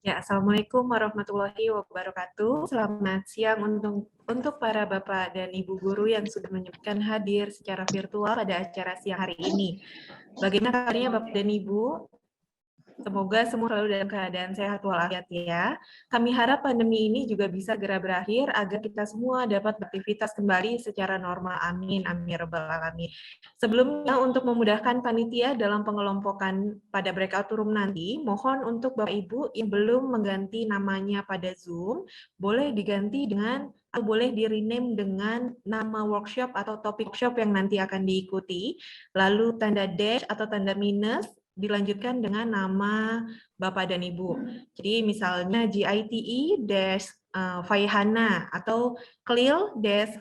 Ya, Assalamualaikum warahmatullahi wabarakatuh. Selamat siang untuk para Bapak dan Ibu guru yang sudah menyempatkan hadir secara virtual pada acara siang hari ini. Bagaimana kabarnya Bapak dan Ibu? Semoga semua selalu dalam keadaan sehat walafiat ya. Kami harap pandemi ini juga bisa segera berakhir agar kita semua dapat beraktivitas kembali secara normal. Amin, amin, ya rabbal alamin. Sebelumnya untuk memudahkan panitia dalam pengelompokan pada breakout room nanti, mohon untuk Bapak Ibu yang belum mengganti namanya pada Zoom, boleh diganti dengan atau boleh di-rename dengan nama workshop atau topik workshop yang nanti akan diikuti, lalu tanda dash atau tanda minus, dilanjutkan dengan nama Bapak dan Ibu. Jadi misalnya GITE Faihana atau Klil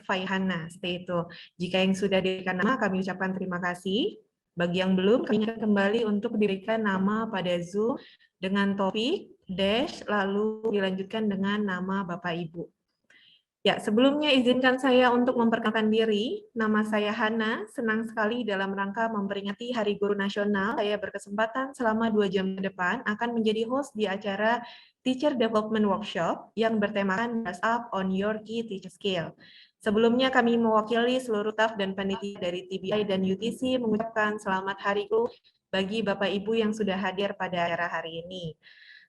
Faihana, seperti itu. Jika yang sudah diberikan nama, kami ucapkan terima kasih. Bagi yang belum, kami ingatkan kembali untuk diberikan nama pada Zoom dengan topik, lalu dilanjutkan dengan nama Bapak Ibu. Ya, sebelumnya izinkan saya untuk memperkenalkan diri. Nama saya Hana, senang sekali dalam rangka memperingati Hari Guru Nasional. Saya berkesempatan selama 2 jam ke depan akan menjadi host di acara Teacher Development Workshop yang bertemakan Brush Up on Your Key Teacher Skill. Sebelumnya kami mewakili seluruh staf dan panitia dari TBI dan UTC mengucapkan selamat Hari Guru bagi Bapak Ibu yang sudah hadir pada acara hari ini.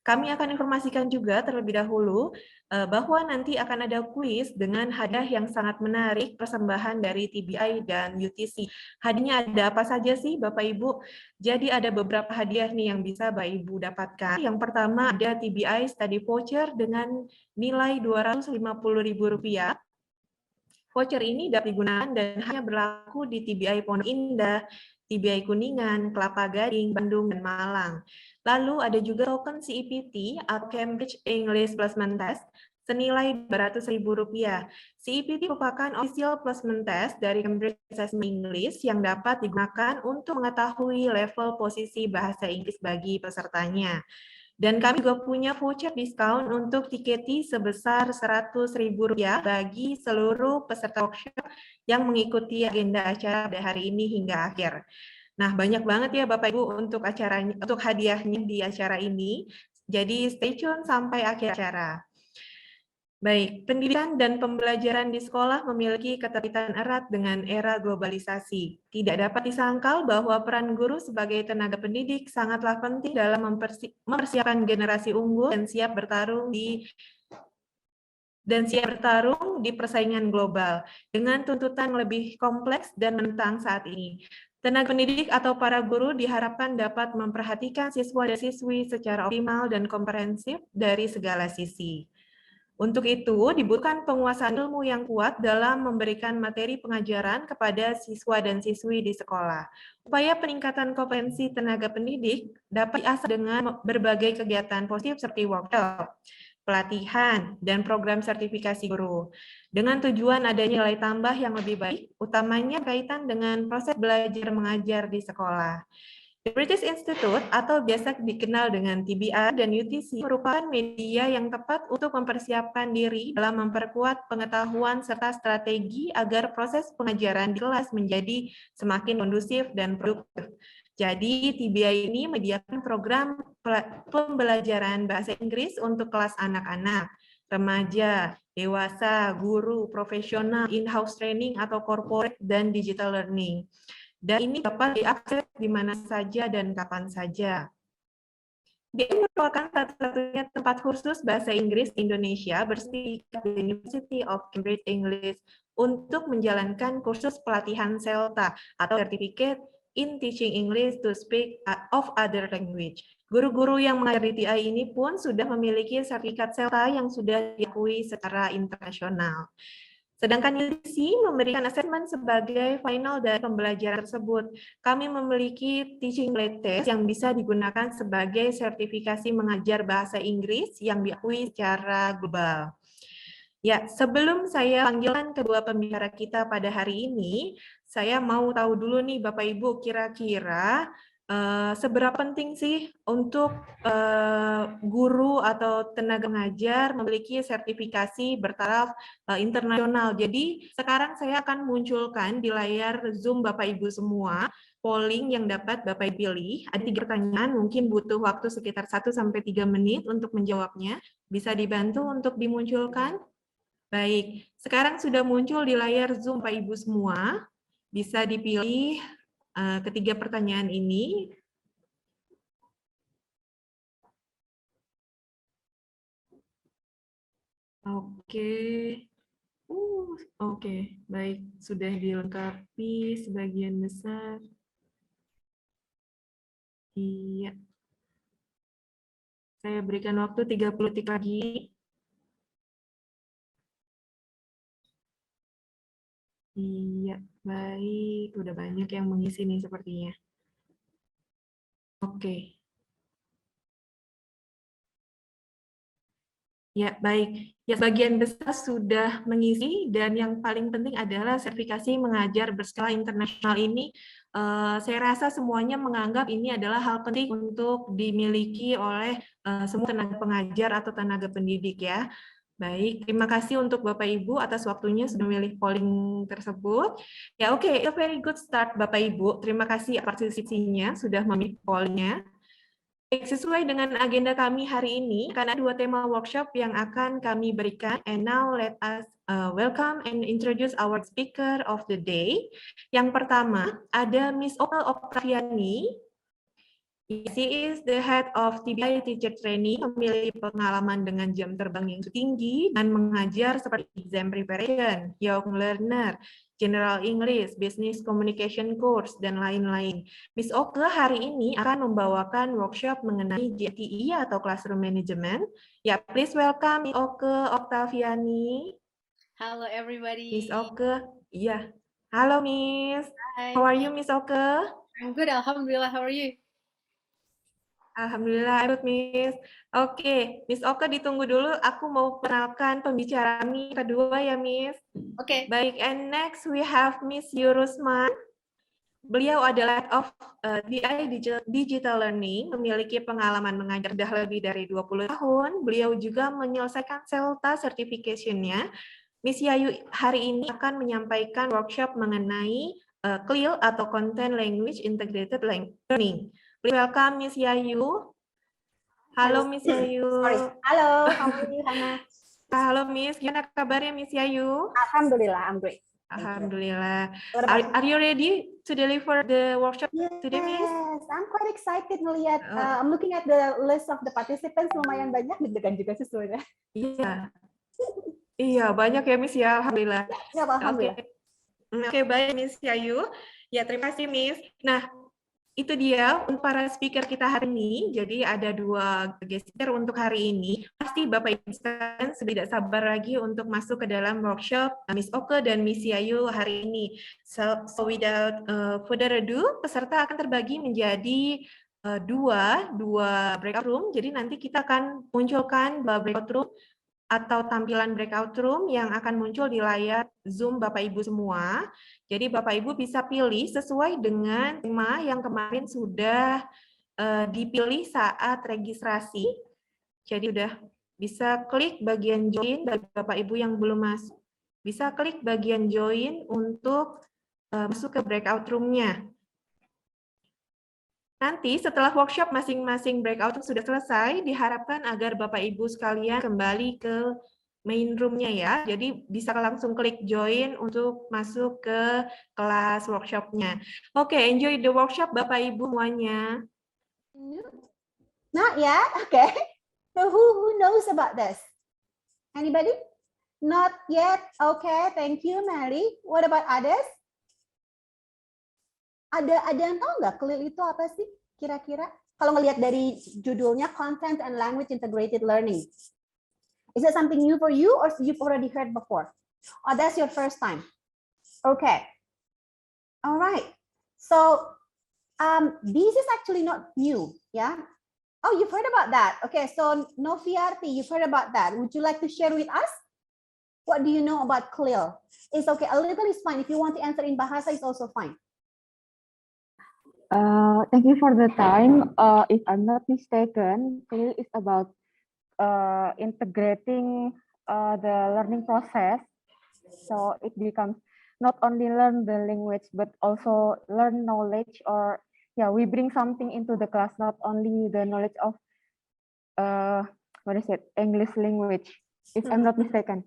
Kami akan informasikan juga terlebih dahulu bahwa nanti akan ada kuis dengan hadiah yang sangat menarik persembahan dari TBI dan UTC. Hadiahnya ada apa saja sih Bapak Ibu? Jadi ada beberapa hadiah nih yang bisa Bapak Ibu dapatkan. Yang pertama ada TBI Study Voucher dengan nilai Rp250.000. Voucher ini dapat digunakan dan hanya berlaku di TBI Pondok Indah, TBI Kuningan, Kelapa Gading, Bandung, dan Malang. Lalu ada juga token CEPT atau Cambridge English Placement Test senilai Rp200.000. CEPT merupakan official placement test dari Cambridge Assessment English yang dapat digunakan untuk mengetahui level posisi bahasa Inggris bagi pesertanya. Dan kami juga punya voucher diskon untuk tiketi sebesar Rp100.000 bagi seluruh peserta workshop yang mengikuti agenda acara pada hari ini hingga akhir. Nah, banyak banget ya Bapak Ibu untuk hadiahnya di acara ini. Jadi stay tune sampai akhir acara. Baik, pendidikan dan pembelajaran di sekolah memiliki keterkaitan erat dengan era globalisasi. Tidak dapat disangkal bahwa peran guru sebagai tenaga pendidik sangatlah penting dalam mempersiapkan generasi unggul dan siap bertarung di persaingan global dengan tuntutan lebih kompleks dan menentang saat ini. Tenaga pendidik atau para guru diharapkan dapat memperhatikan siswa dan siswi secara optimal dan komprehensif dari segala sisi. Untuk itu, dibutuhkan penguasaan ilmu yang kuat dalam memberikan materi pengajaran kepada siswa dan siswi di sekolah. Upaya peningkatan kompetensi tenaga pendidik dapat diasah dengan berbagai kegiatan positif seperti workshop, pelatihan, dan program sertifikasi guru. Dengan tujuan adanya nilai tambah yang lebih baik, utamanya kaitan dengan proses belajar mengajar di sekolah. The British Institute atau biasa dikenal dengan TBI dan UTC merupakan media yang tepat untuk mempersiapkan diri dalam memperkuat pengetahuan serta strategi agar proses pengajaran di kelas menjadi semakin kondusif dan produktif. Jadi TBI ini menyediakan program pembelajaran bahasa Inggris untuk kelas anak-anak, remaja, dewasa, guru, profesional, in-house training atau corporate dan digital learning. Dan ini dapat diakses di mana saja dan kapan saja. DI merupakan satu-satunya tempat khusus bahasa Inggris di Indonesia bersertifikat di University of Cambridge English untuk menjalankan kursus pelatihan CELTA atau Certificate in Teaching English to Speak of Other Language. Guru-guru yang mengajar di TI ini pun sudah memiliki sertifikat CELTA yang sudah diakui secara internasional. Sedangkan UTC memberikan asesmen sebagai final dari pembelajaran tersebut. Kami memiliki teaching blade test yang bisa digunakan sebagai sertifikasi mengajar bahasa Inggris yang diakui secara global. Ya, sebelum saya panggilkan kedua pembicara kita pada hari ini, saya mau tahu dulu nih Bapak Ibu, kira-kira seberapa penting sih untuk guru atau tenaga pengajar memiliki sertifikasi bertaraf internasional. Jadi sekarang saya akan munculkan di layar Zoom Bapak Ibu semua polling yang dapat Bapak pilih. Ada 3 pertanyaan, mungkin butuh waktu sekitar 1-3 menit untuk menjawabnya. Bisa dibantu untuk dimunculkan? Baik, sekarang sudah muncul di layar Zoom Bapak Ibu semua. Bisa dipilih ketiga pertanyaan ini. Oke. Oke, baik. Sudah dilengkapi sebagian besar. Iya. Saya berikan waktu 30 detik lagi. Iya, baik. Udah banyak yang mengisi nih sepertinya. Oke. Ya, baik. Ya, sebagian besar sudah mengisi dan yang paling penting adalah sertifikasi mengajar berskala internasional ini. Saya rasa semuanya menganggap ini adalah hal penting untuk dimiliki oleh semua tenaga pengajar atau tenaga pendidik ya. Baik, terima kasih untuk Bapak Ibu atas waktunya sudah memilih polling tersebut. Ya, oke, a very good start Bapak Ibu. Terima kasih partisipasinya sudah memilih pollnya. Sesuai dengan agenda kami hari ini, karena 2 tema workshop yang akan kami berikan, and now let us welcome and introduce our speaker of the day. Yang pertama, ada Miss Opal Oktaviani. She is the head of TBI Teacher Training, memiliki pengalaman dengan jam terbang yang tinggi dan mengajar seperti exam preparation, young learner, general English, business communication course, dan lain-lain. Miss Oke hari ini akan membawakan workshop mengenai JTI atau Classroom Management. Ya, please welcome Miss Oke Oktaviani. Hello everybody. Miss Oke, iya. Halo Miss. Hi. How are you Miss Oke? I'm good, Alhamdulillah. How are you? Alhamdulillah, good, Miss. Oke, Miss Oke ditunggu dulu. Aku mau perkenalkan pembicara kami kedua ya, Miss. Oke. Baik, and next we have Miss Yurusman. Beliau adalah Head of DI Digital Learning, memiliki pengalaman mengajar sudah lebih dari 20 tahun. Beliau juga menyelesaikan CELTA certification-nya. Miss Yayu hari ini akan menyampaikan workshop mengenai CLIL atau Content Language Integrated Learning. Please welcome Miss Yayu. Halo Miss Yayu. Sorry. Halo, how are you, Hana? Halo Miss, gimana kabarnya Miss Yayu? Alhamdulillah, I'm great. Alhamdulillah. Are you ready to deliver the workshop today, Miss? Yes, I'm quite excited melihat. I'm looking at the list of the participants, lumayan banyak, deg-degan juga sih sebenarnya. Iya. Iya, banyak ya Miss ya, Alhamdulillah. Ya, Alhamdulillah. Oke, baik Miss Yayu. Ya, terima kasih Miss. Nah, itu dia untuk para speaker kita hari ini. Jadi ada 2 guest speaker untuk hari ini. Pasti Bapak Ibu sekalian sudah tidak sabar lagi untuk masuk ke dalam workshop Miss Oke dan Miss Yayu hari ini. So without further ado, peserta akan terbagi menjadi dua breakout room. Jadi nanti kita akan munculkan 2 breakout room atau tampilan breakout room yang akan muncul di layar Zoom Bapak Ibu semua. Jadi Bapak Ibu bisa pilih sesuai dengan tema yang kemarin sudah dipilih saat registrasi. Jadi udah bisa klik bagian join bagi Bapak Ibu yang belum masuk. Bisa klik bagian join untuk masuk ke breakout room-nya. Nanti setelah workshop masing-masing breakout sudah selesai, diharapkan agar Bapak Ibu sekalian kembali ke main room-nya ya. Jadi bisa langsung klik join untuk masuk ke kelas workshop-nya. Oke, enjoy the workshop Bapak Ibu semuanya. Not yet, okay. So who knows about this? Anybody? Not yet, okay. Thank you, Mary. What about others? Ada yang tahu nggak CLIL itu apa sih kira-kira? Kalau ngelihat dari judulnya Content and Language Integrated Learning. Is it something new for you or you've already heard before? Oh, that's your first time. Okay. All right. So this is actually not new, yeah? Oh, you've heard about that. Okay, so Noviarti, you've heard about that. Would you like to share with us? What do you know about CLIL? It's okay, a little is fine. If you want to answer in Bahasa, it's also fine. Thank you for the time. If I'm not mistaken, CLIL is about integrating the learning process, so it becomes not only learn the language but also learn knowledge, or yeah, we bring something into the class, not only the knowledge of English language, if I'm not mistaken.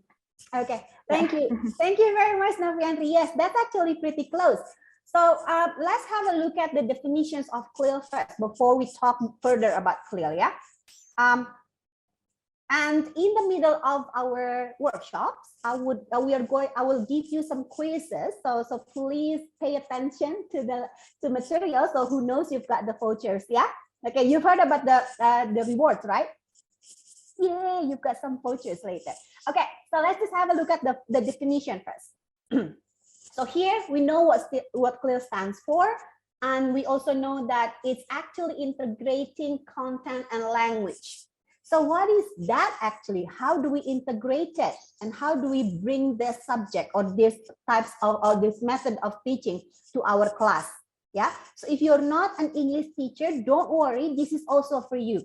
Okay, thank you. Thank you very much, Noviantri. Yes, that's actually pretty close. So let's have a look at the definitions of CLIL first before we talk further about CLIL, yeah? And in the middle of our workshops, I will give you some quizzes. So please pay attention to material. So who knows you've got the vouchers, yeah? Okay, you've heard about the rewards, right? Yay, you've got some vouchers later. Okay, so let's just have a look at the definition first. So here we know what CLIL stands for, and we also know that it's actually integrating content and language. So what is that actually? How do we integrate it? And how do we bring this subject or this types of, or this method of teaching to our class? Yeah, so if you're not an English teacher, don't worry, this is also for you.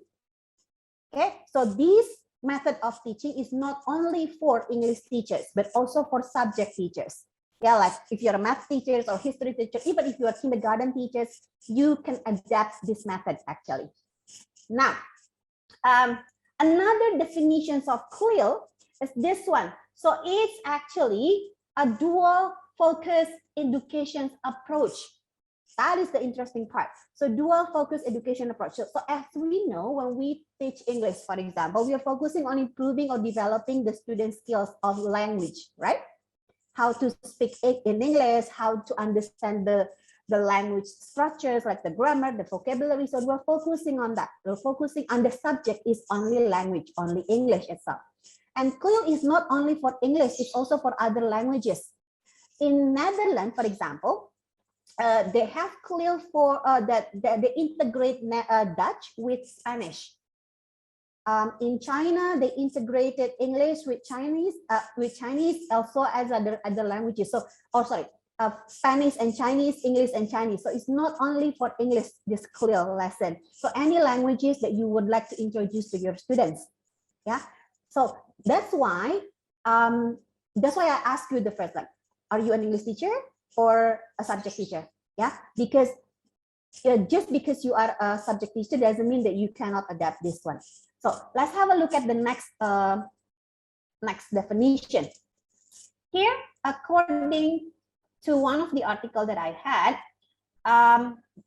Okay, so this method of teaching is not only for English teachers, but also for subject teachers. Yeah, like if you're a math teacher or history teacher, even if you are kindergarten teachers, you can adapt this method actually. Now, another definitions of CLIL is this one. So it's actually a dual focus education approach. That is the interesting part. So dual focus education approach. So as we know, when we teach English, for example, we are focusing on improving or developing the student skills of language, right? How to speak in English, how to understand the language structures like the grammar, the vocabulary. So we're focusing on that. We're focusing on the subject is only language, only English itself. And CLIL is not only for English, it's also for other languages. In Netherlands, for example, they have CLIL for that they integrate Dutch with Spanish. In China, they integrated English with Chinese also as other languages. So, Spanish and Chinese, English and Chinese. So it's not only for English, this CLIL lesson. So any languages that you would like to introduce to your students. Yeah. So that's why I asked you the first, like, are you an English teacher or a subject teacher? Yeah, because just because you are a subject teacher doesn't mean that you cannot adapt this one. So let's have a look at the next definition. Here, according to one of the articles that I had,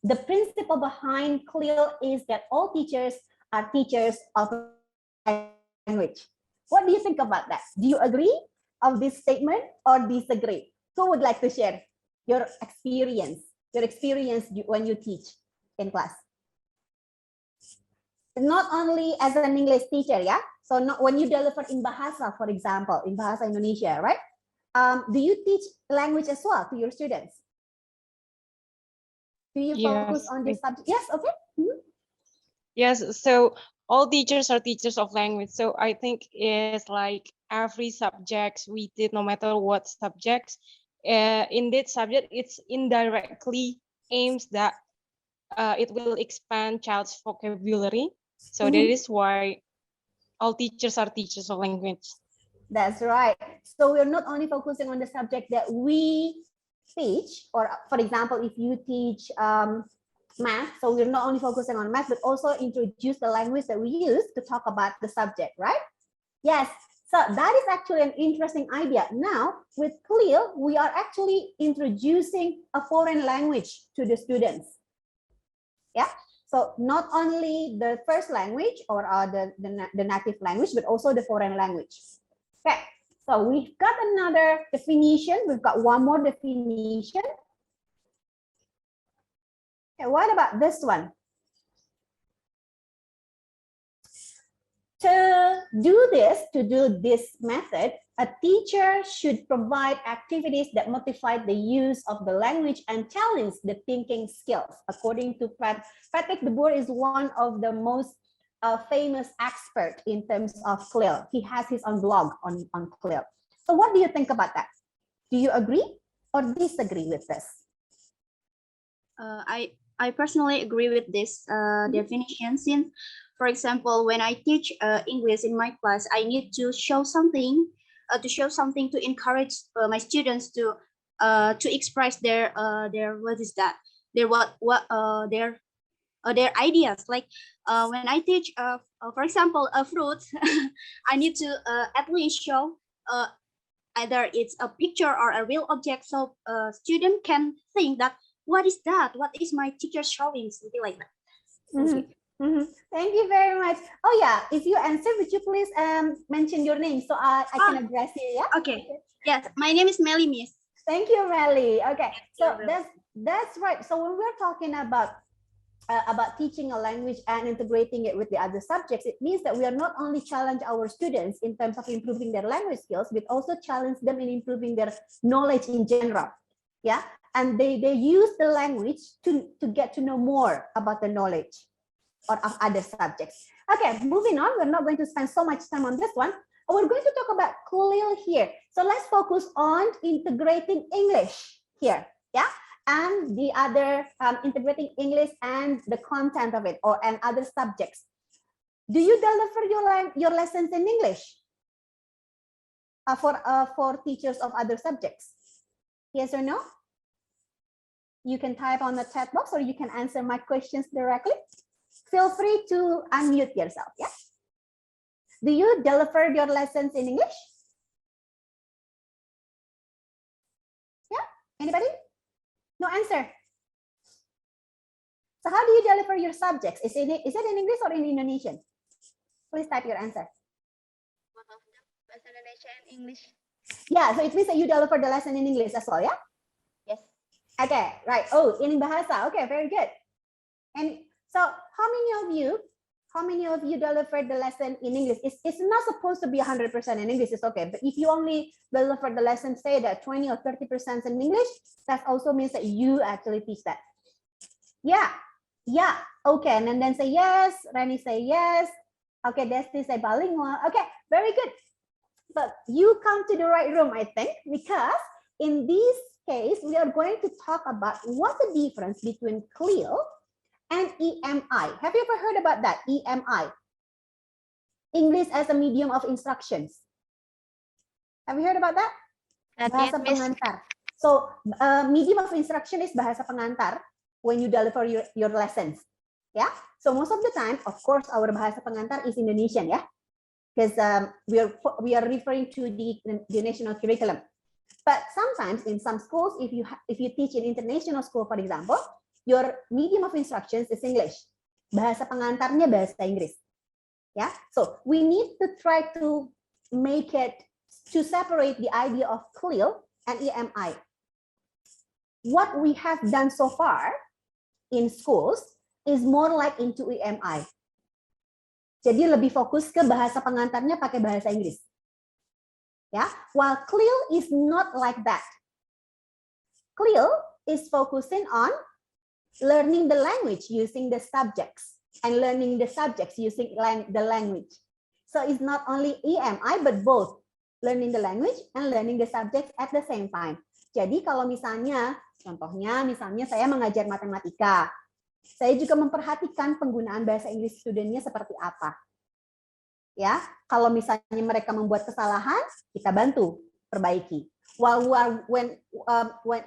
the principle behind CLIL is that all teachers are teachers of language. What do you think about that? Do you agree of this statement or disagree? Who would like to share your experience when you teach in class? Not only as an English teacher, yeah? So not when you deliver in Bahasa, for example, in Bahasa Indonesia, right? Do you teach language as well to your students? Do you focus on this subject? Yes, okay. Mm-hmm. Yes, so all teachers are teachers of language. So I think it's like every subject we did, no matter what subjects, in that subject, it's indirectly aims that it will expand child's vocabulary. So that is why all teachers are teachers of language. That's right. So we're not only focusing on the subject that we teach, or for example, if you teach math, so we're not only focusing on math, but also introduce the language that we use to talk about the subject, right? Yes. So that is actually an interesting idea. Now, with CLIL, we are actually introducing a foreign language to the students. Yeah. So not only the first language or the native language, but also the foreign language. Okay. So we've got another definition. We've got one more definition. Okay, what about this one? To do this method, a teacher should provide activities that motivate the use of the language and challenge the thinking skills. According to Patrick de Boer, is one of the most famous expert in terms of CLIL. He has his own blog on CLIL. So what do you think about that? Do you agree or disagree with this? I personally agree with this definition, since, for example, when I teach English in my class, I need to show something to encourage my students to to express their what is that, their their ideas. Like when I teach for example a fruit, I need to at least show either it's a picture or a real object, so student can think that what is that, what is my teacher showing, something like that. Thank you very much. Oh yeah, if you answer, would you please mention your name so I can address you? Yeah. Okay. Yes, my name is Melly, Miss. Thank you, Melly. Okay, so that's right. So when we're talking about teaching a language and integrating it with the other subjects, it means that we are not only challenge our students in terms of improving their language skills, but also challenge them in improving their knowledge in general. Yeah, and they use the language to get to know more about the knowledge or of other subjects. Okay, moving on. We're not going to spend so much time on this one. We're going to talk about CLIL here. So let's focus on integrating English here. Yeah. And the other integrating English and the content of it, and other subjects. Do you deliver your lessons in English for teachers of other subjects? Yes or no? You can type on the chat box, or you can answer my questions directly. Feel free to unmute yourself. Yeah. Do you deliver your lessons in English? Yeah. Anybody? No answer. So how do you deliver your subjects? Is it in English or in Indonesian? Please type your answer. Both of them, Indonesian and English. Yeah, so it means that you deliver the lesson in English as well, yeah? Yes. Okay, right. Oh, in bahasa. Okay, very good. And so how many of you delivered the lesson in English? It's not supposed to be 100% in English, it's okay. But if you only deliver the lesson, say that 20 or 30% in English, that also means that you actually teach that. Yeah, okay. And then say yes, Rani say yes. Okay, Desti say bilingual. Okay, very good. But you come to the right room, I think, because in this case, we are going to talk about what's the difference between CLIL and EMI. Have you ever heard about that? EMI, English as a medium of instructions. Have you heard about that? Bahasa pengantar. So medium of instruction is bahasa pengantar when you deliver your lessons. Yeah. So most of the time, of course, our bahasa pengantar is Indonesian, yeah, because we are referring to the national curriculum. But sometimes in some schools, if you teach in international school, for example, your medium of instructions is English. Bahasa pengantarnya bahasa Inggris. Yeah. So we need to try to make it, to separate the idea of CLIL and EMI. What we have done so far in schools is more like into EMI. Jadi lebih fokus ke bahasa pengantarnya pakai bahasa Inggris. Yeah. While CLIL is not like that. CLIL is focusing on learning the language using the subjects and learning the subjects using the language. So it's not only EMI, but both learning the language and learning the subjects at the same time. Jadi kalau misalnya, contohnya misalnya saya mengajar matematika, saya juga memperhatikan penggunaan bahasa Inggris studentnya seperti apa. Ya, kalau misalnya mereka membuat kesalahan, kita bantu perbaiki. While when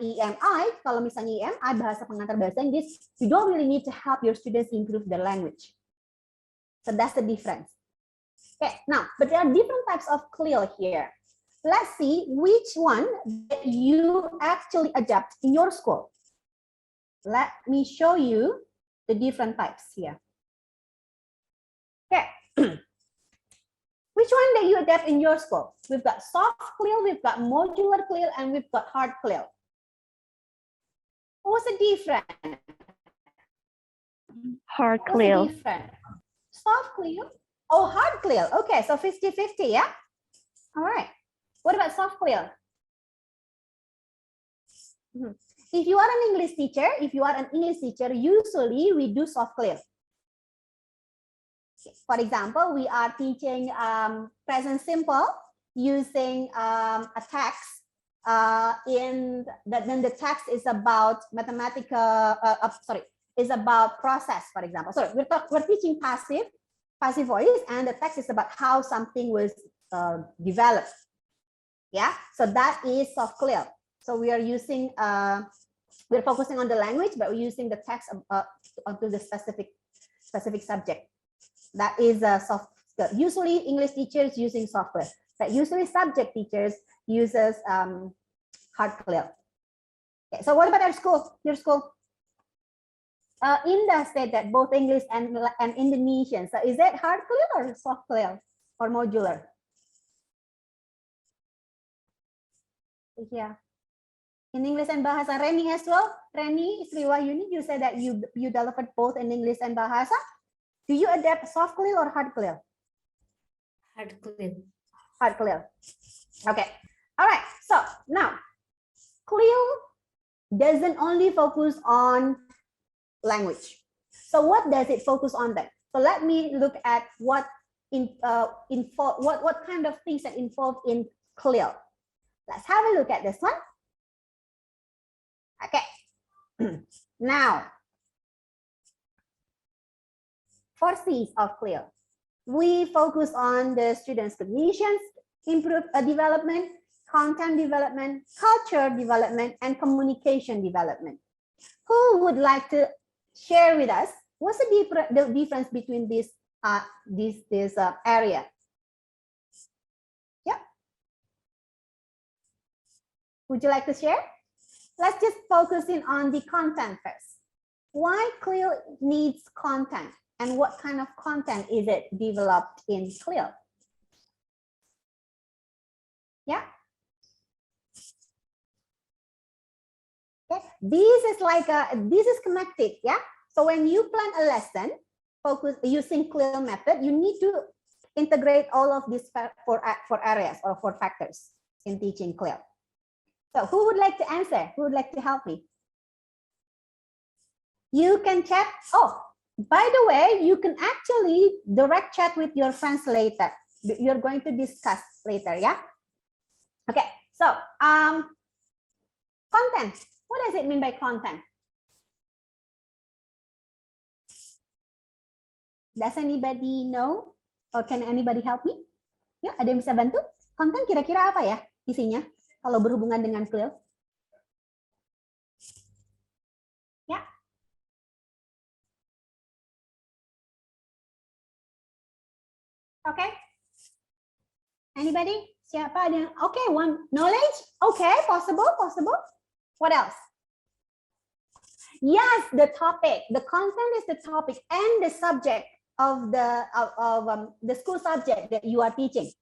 EMI, kalau misalnya EMI bahasa pengantar bahasa Inggris, you don't really need to help your students improve their language. So that's the difference. Okay, now, but there are different types of CLIL here. Let's see which one that you actually adapt in your school. Let me show you the different types here. Okay. Which one that you adapt in your school? We've got soft CLIL, we've got modular CLIL, and we've got hard CLIL. What's the difference? Hard CLIL. Soft CLIL. Oh, hard CLIL. Okay, so 50-50, yeah? All right. What about soft CLIL? If you are an English teacher, usually we do soft CLIL. For example, we are teaching present simple using a text. Then the text is about is about process, for example. Sorry, we're teaching passive voice, and the text is about how something was developed. Yeah, so that is soft CLIL. So we are using, we're focusing on the language, but we're using the text onto the specific subject. That is a soft skill. Usually English teachers using software, but usually subject teachers uses hard clear. Okay, so what about our school? Your school? Indah said that both English and Indonesian. So is that hard clear or soft clear or modular? Yeah. In English and Bahasa. Reni as well. Reni, Sri Wahyuni, you said that you delivered both in English and Bahasa. Do you adapt soft clear or hard clear? Hard clear. Hard clear. Okay. All right. So now, clear doesn't only focus on language. So what does it focus on then? So let me look at what what kind of things that involved in clear. Let's have a look at this one. Okay. Now, 4 C's of clear. We focus on the students' cognitions, development, content development, culture development, and communication development. Who would like to share with us what's the difference between this area? Yeah. Would you like to share? Let's just focus in on the content first. Why CLIL needs content, and what kind of content is it developed in CLIL? Yeah. Okay. This is connected. Yeah. So when you plan a lesson, focus using CLIL method, you need to integrate all of these four areas or 4 factors in teaching CLIL. So who would like to answer? Who would like to help me? You can chat. Oh, by the way, you can actually direct chat with your friends later. You're going to discuss later, yeah? Okay, so content. What does it mean by content? Does anybody know? Or can anybody help me? Ya, ada yang bisa bantu? Konten kira-kira apa ya isinya? Kalau berhubungan dengan CLIL? Ya. Okay. Anybody? Siapa ada yang? Okay, one knowledge. Okay, possible. What else? Yes, the topic. The content is the topic and the subject of the school subject that you are teaching.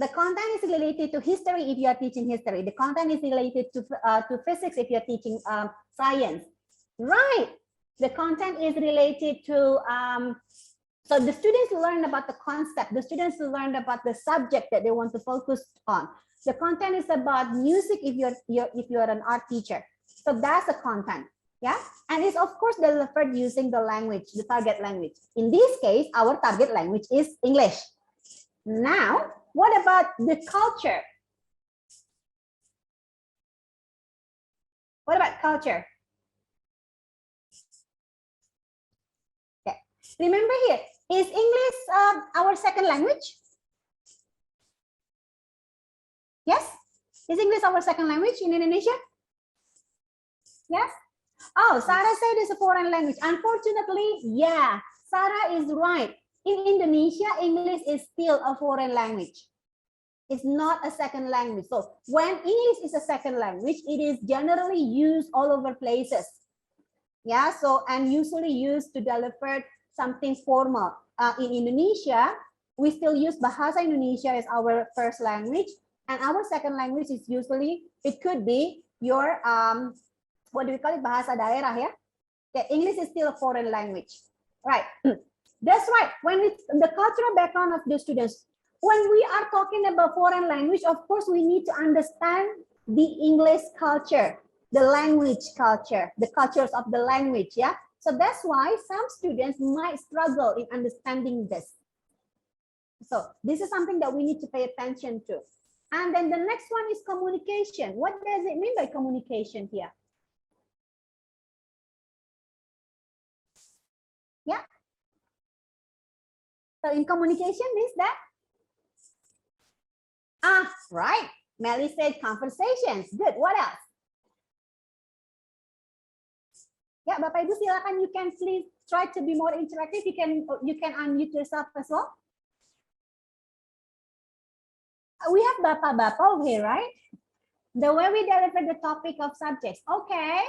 The content is related to history if you are teaching history. The content is related to physics if you are teaching science. Right. The content is related to so the students learn about the concept. The students learn about the subject that they want to focus on. The content is about music if you're an art teacher. So that's the content. Yeah, and it's of course delivered using the language, the target language. In this case, our target language is English. Now, what about the culture? What about culture? Okay, remember here, is English our second language? Yes, is English our second language in Indonesia? Yes. Oh, Sarah said it's a foreign language. Unfortunately, yeah, Sarah is right. In Indonesia, English is still a foreign language. It's not a second language. So when English is a second language, it is generally used all over places. Yeah, so and usually used to deliver something formal. In Indonesia, we still use Bahasa Indonesia as our first language. And our second language is usually, it could be your what do we call it? Bahasa daerah, yeah? Okay, English is still a foreign language, right? That's right. When it's the cultural background of the students, when we are talking about foreign language, of course, we need to understand the English culture, the language culture, the cultures of the language, yeah? So that's why some students might struggle in understanding this. So this is something that we need to pay attention to. And then the next one is communication. What does it mean by communication here? Yeah. So in communication means that? Right. Melly said conversations. Good. What else? Ya, Bapak Ibu silakan, you can please try to be more interactive. You can unmute yourself as well. We have Bapak-Bapak over here, right? The way we deliver the topic of subjects. Okay.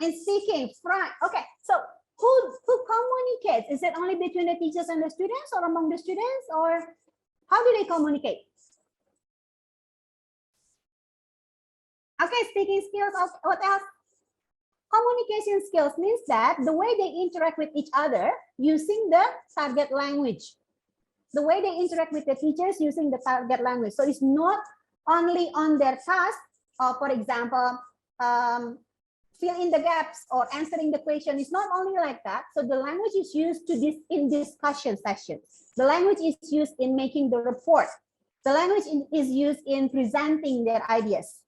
In speaking, right. Okay. So who communicates? Is it only between the teachers and the students, or among the students, or how do they communicate? Okay, speaking skills. What else? Communication skills means that the way they interact with each other using the target language. The way they interact with the teachers using the target language. So it's not only on their task, for example, fill in the gaps or answering the question. It's not only like that. So the language is used in discussion sessions. The language is used in making the report. The language is used in presenting their ideas.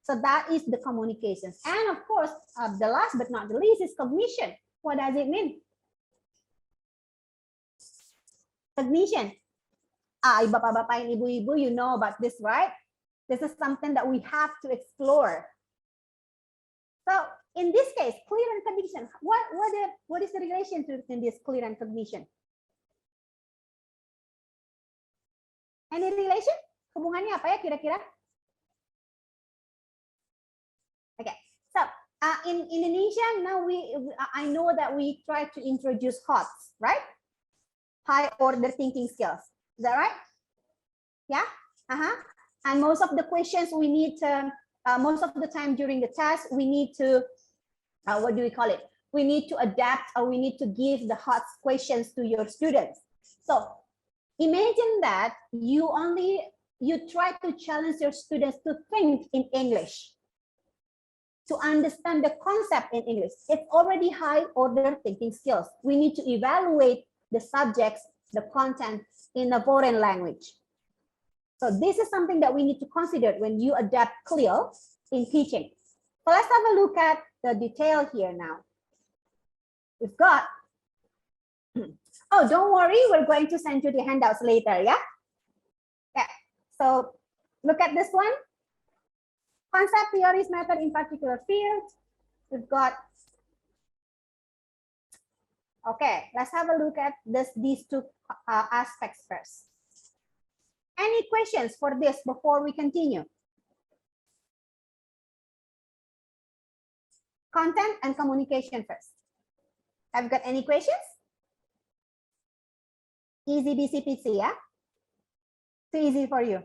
So that is the communications. And of course, the last but not the least is cognition. What does it mean? Cognition. Bapak-bapak and ibu-ibu, you know about this, right? This is something that we have to explore. So in this case, clear and cognition, what is the relation between this clear and cognition? Any relation? Hubungannya apa ya kira-kira? Okay, so in Indonesia now I know that we try to introduce HOTS, right? High order thinking skills. Is that right? Yeah. And most of the questions we need to, most of the time during the test, we need to, what do we call it? We need to adapt, or we need to give the HOTS questions to your students. So imagine that you try to challenge your students to think in English, to understand the concept in English. It's already high order thinking skills. We need to evaluate the subjects, the content in a foreign language. So this is something that we need to consider when you adapt CLIL in teaching. So let's have a look at the detail here now. We've got, oh, don't worry, we're going to send you the handouts later, yeah? Yeah, so look at this one. Concept, theories, method in particular field. We've got, okay, let's have a look at these two aspects first. Any questions for this before we continue? Content and communication first. Have you got any questions? Easy, busy, peasy, yeah? Too easy for you.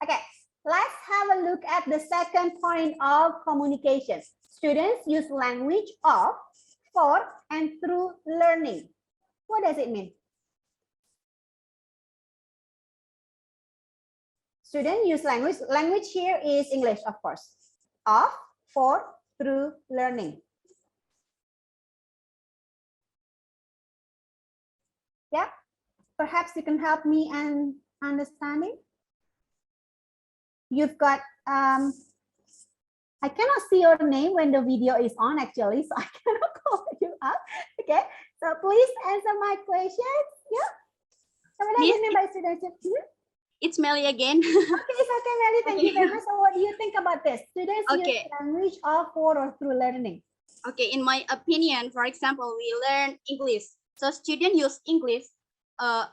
Okay, let's have a look at the second point of communication. Students use language of, for, and through learning. What does it mean? Students use language. Language here is English, of course. Of, for, through learning. Yeah, perhaps you can help me in understanding. You've got, I cannot see your name when the video is on actually, so I cannot call you up. Okay, so please answer my questions. Yeah. So what do you mean by students? It's Melly again. Okay, it's okay, Melly. Thank you very much. So what do you think about this? Students use language of, for, or through learning. Okay, in my opinion, for example, we learn English. So students use English,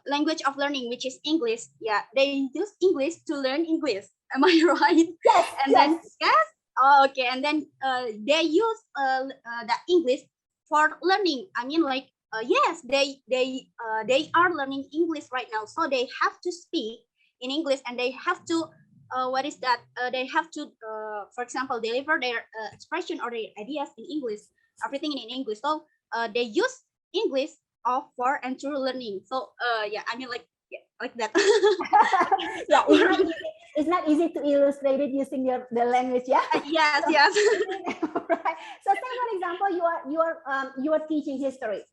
language of learning, which is English. Yeah, they use English to learn English. Am I right? Yes. And then yes. Oh, okay, and then they use the English for learning. I mean, like yes, they are learning English right now, so they have to speak in English, and they have to what is that? They have to, for example, deliver their expression or their ideas in English. Everything in English. So they use English of, for, and through learning. So yeah, I mean, like that. Yeah, it's not easy to illustrate it using the language, yeah. Yes. Right. So say for example, you are teaching history,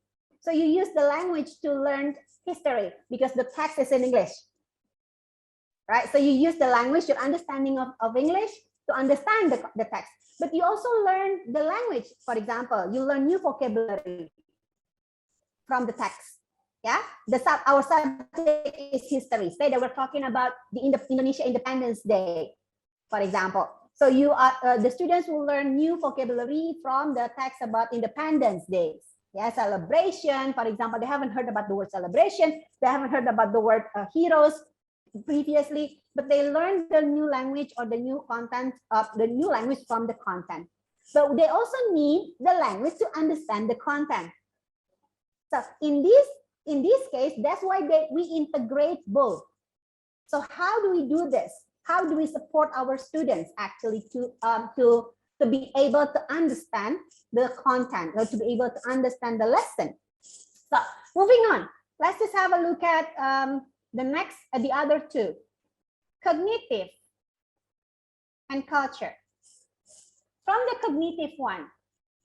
so you use the language to learn history because the text is in English, right? So you use the language, your understanding of English to understand the text, but you also learn the language. For example, you learn new vocabulary from the text. Yeah, our subject is history. Say that we're talking about the Indonesia Independence Day, for example. So the students will learn new vocabulary from the text about Independence Day. Yeah, celebration, for example, they haven't heard about the word celebration, they haven't heard about the word heroes previously, but they learn the new language or the new content of the new language from the content. So they also need the language to understand the content. So in this case, that's why we integrate both. So how do we do this? How do we support our students actually to be able to understand the content, or to be able to understand the lesson? So moving on, let's just have a look at the other two, cognitive and culture. From the cognitive one,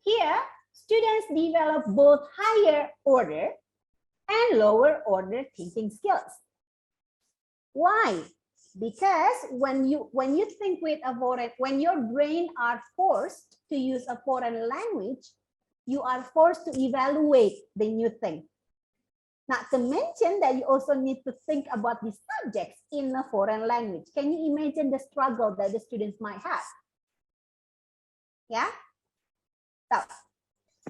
here students develop both higher order and lower order thinking skills. Why? Because when you think with a foreign, when your brain are forced to use a foreign language, you are forced to evaluate the new thing. Not to mention that you also need to think about the subjects in a foreign language. Can you imagine the struggle that the students might have? Yeah. So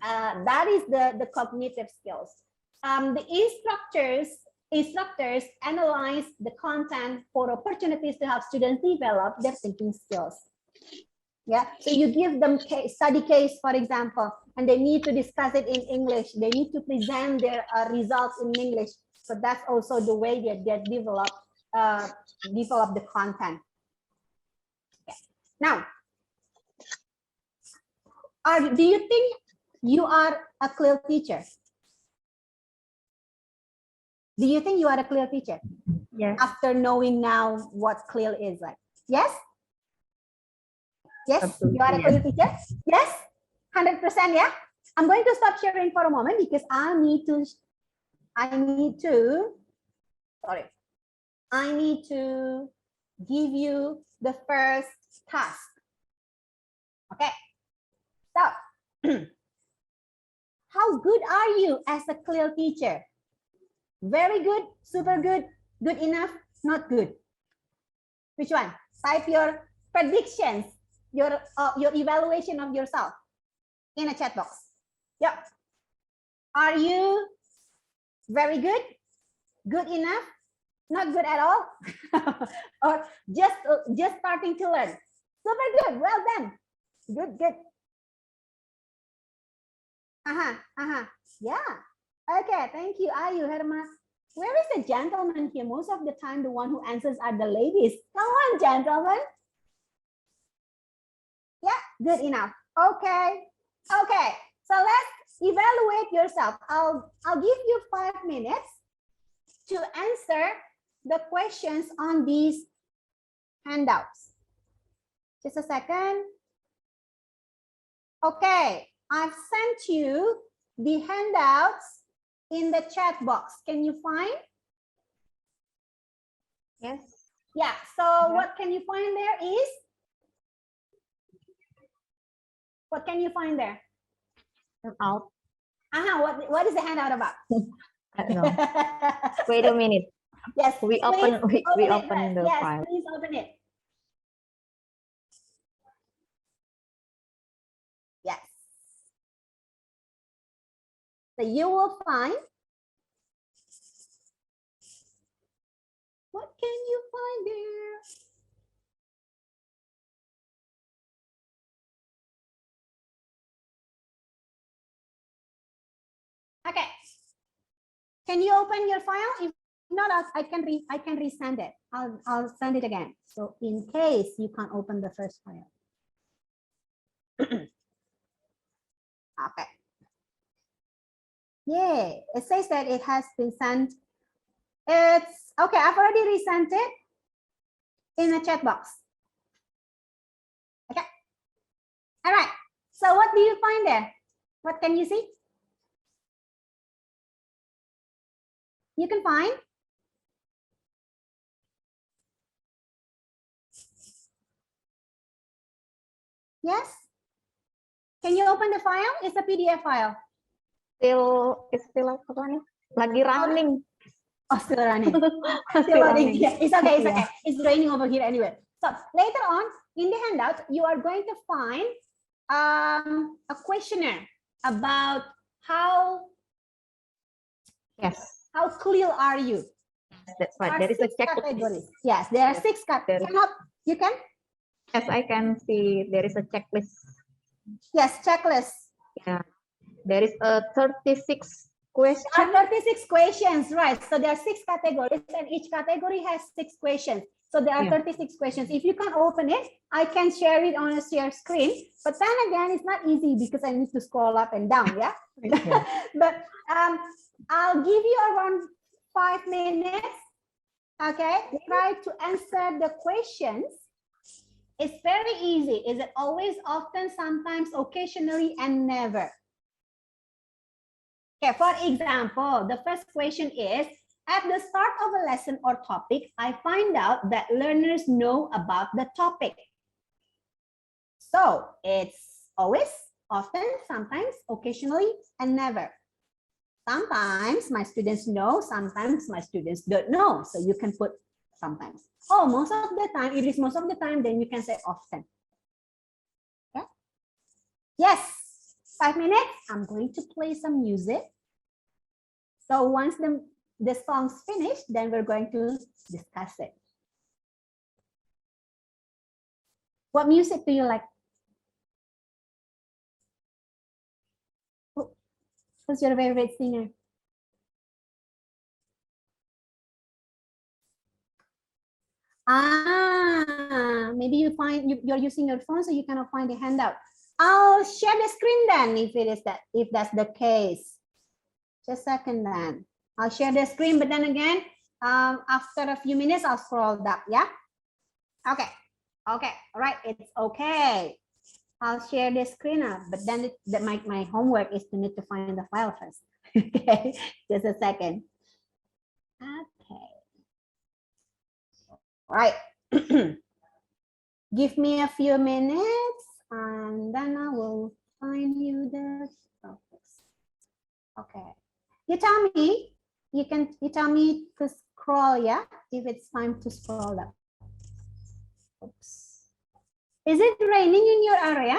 that is the cognitive skills. The instructors analyze the content for opportunities to help students develop their thinking skills. Yeah, so you give them study case, for example, and they need to discuss it in English. They need to present their results in English. So that's also the way that they develop the content. Okay. Now, do you think you are a CLIL teacher? Do you think you are a CLIL teacher? Yes. After knowing now what CLIL is like? Yes? Yes, Absolutely, you are a CLIL teacher? Yes? 100%, yeah? I'm going to stop sharing for a moment because I need to give you the first task. Okay. So, how good are you as a CLIL teacher? Very good, super good, good enough, not good. Which one? Type your predictions, your evaluation of yourself in a chat box. Yeah. Are you very good, good enough, not good at all, or just starting to learn? Super good, well done. Good. Yeah. Okay, thank you. Ayu, Herma. Where is the gentleman here? Most of the time, the one who answers are the ladies. Come on, gentlemen. Yeah, good enough. Okay. So let's evaluate yourself. I'll give you 5 minutes to answer the questions on these handouts. Just a second. Okay, I've sent you the handouts in the chat box. Can you find? Yes. Yeah, so what can you find there is? What can you find there? Out. What is the handout about? I don't know. Wait a minute. Yes, We open the yes, file. please open it. Yes. So you will find, what can you find there? Okay. Can you open your file? If not, I can resend it. I'll send it again. So in case you can't open the first file. Okay. Yeah, it says that it has been sent. It's okay. I've already resent it in the chat box. Okay. All right. So what do you find there? What can you see? You can find. Yes. Can you open the file? It's a PDF file. It's still apa nih? Lagi running. Oh, still running. Still running. Yeah, it's okay. It's Yeah. okay. It's raining over here anyway. So later on, in the handout, you are going to find a questionnaire about how clear are you. That's right. There is a checklist. Categories. Yes, there are 6 categories. You can? Yes, I can see there is a checklist. Yes, checklist. Yeah. There is a 36 questions. There are 36 questions, right? So there are 6 categories and each category has 6 questions. So there are 36 questions. If you can open it, I can share it on a share screen. But then again, it's not easy because I need to scroll up and down, yeah? But I'll give you around 5 minutes, okay? Try to answer the questions. It's very easy. Is it always, often, sometimes, occasionally, and never? Okay, for example, the first question is, at the start of a lesson or topic, I find out that learners know about the topic. So it's always, often, sometimes, occasionally, and never. Sometimes my students know, sometimes my students don't know. So you can put sometimes. Oh, most of the time, it is most of the time, then you can say often. Okay? Yes, 5 minutes. I'm going to play some music. So once the song's finished, then we're going to discuss it. What music do you like? Who's your favorite singer? Maybe you're using your phone, so you cannot find the handout. I'll share the screen then if that's the case. Just a second then. I'll share the screen, but then again, after a few minutes, I'll scroll up, yeah? Okay, all right, it's okay. I'll share the screen up, but then my homework is to need to find the file first. Okay, just a second. Okay. All right. Give me a few minutes and then I will find you the topics. Okay. You tell me, you tell me to scroll, yeah? If it's time to scroll up. Oops. Is it raining in your area?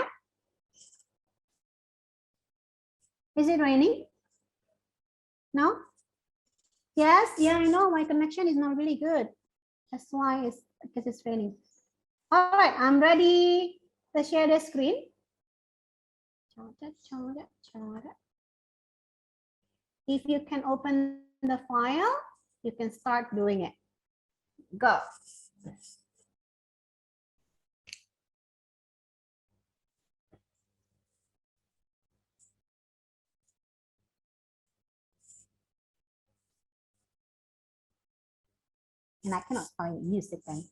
Is it raining? No? Yes, yeah, I know my connection is not really good. That's why it's because it's raining. All right, I'm ready to share the screen. If you can open the file, you can start doing it. Go. And I cannot find music then.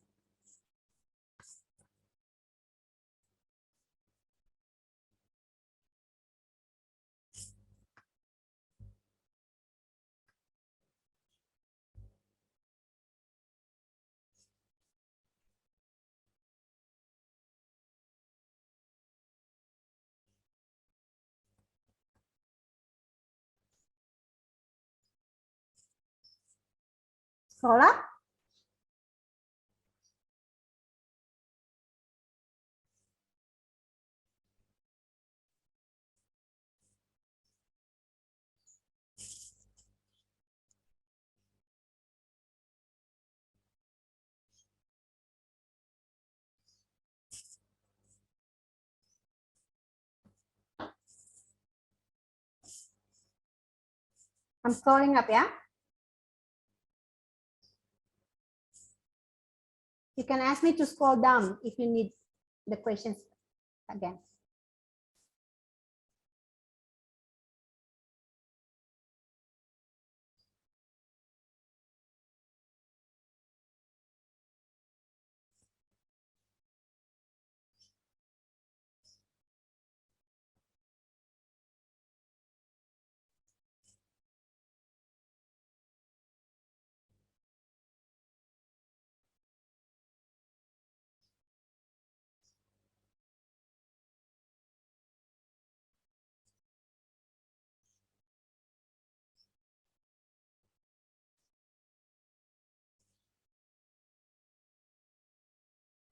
Scroll up. I'm scrolling up, yeah? You can ask me to scroll down if you need the questions again.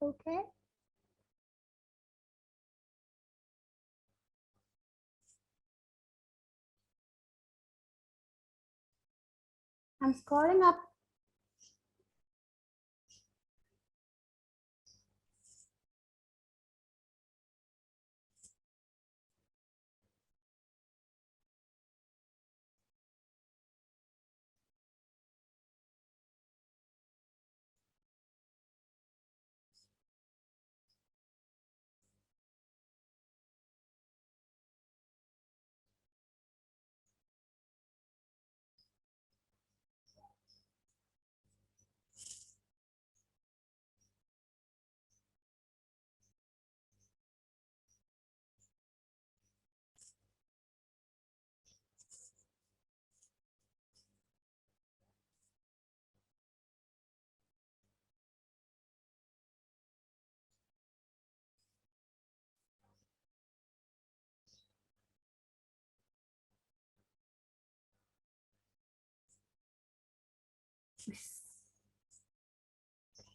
Okay. I'm scrolling up.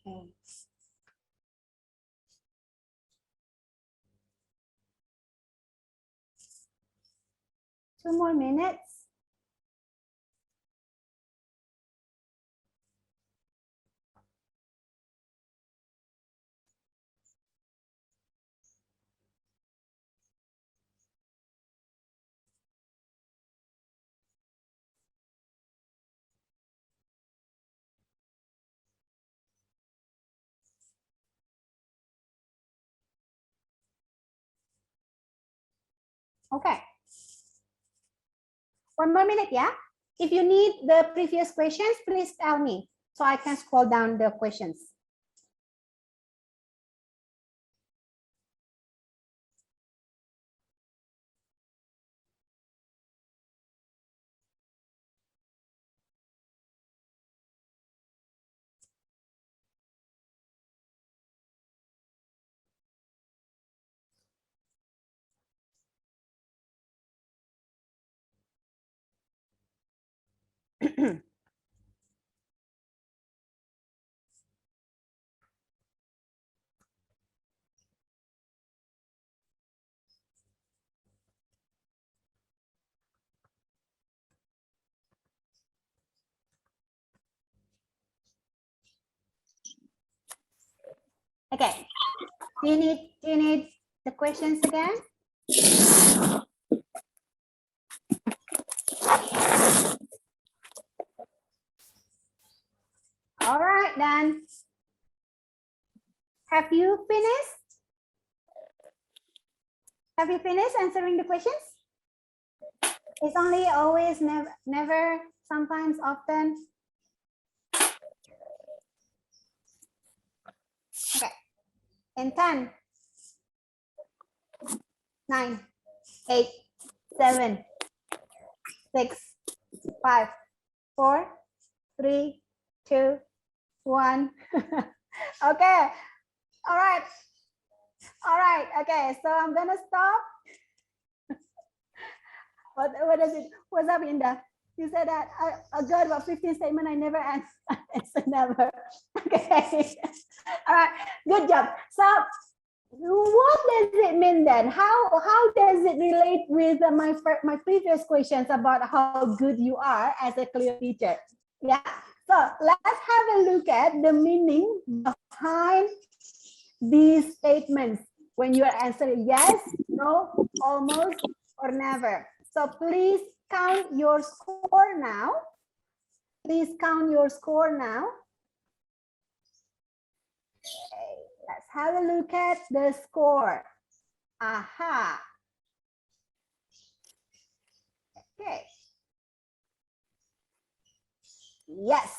Okay. 2 more minutes. Okay. 1 more minute, yeah? If you need the previous questions, please tell me so I can scroll down the questions. Okay. Do you need the questions again? All right, then. Have you finished? Have you finished answering the questions? It's only, always, never, never, sometimes, often. Okay. In 10, 9, 8, 7, 6, 5, 4, 3, 2, 1. Okay. All right. All right. Okay. So I'm gonna stop. What does it? What's up, Inda? You said that a good about 15 statement. I never answer never. Okay. All right. Good job. So what does it mean then? How does it relate with my previous questions about how good you are as a clear teacher? Yeah. So let's have a look at the meaning behind these statements when you are answering yes, no, almost, or never. So please count your score now. Please count your score now. Okay, let's have a look at the score. Aha. Okay. Yes.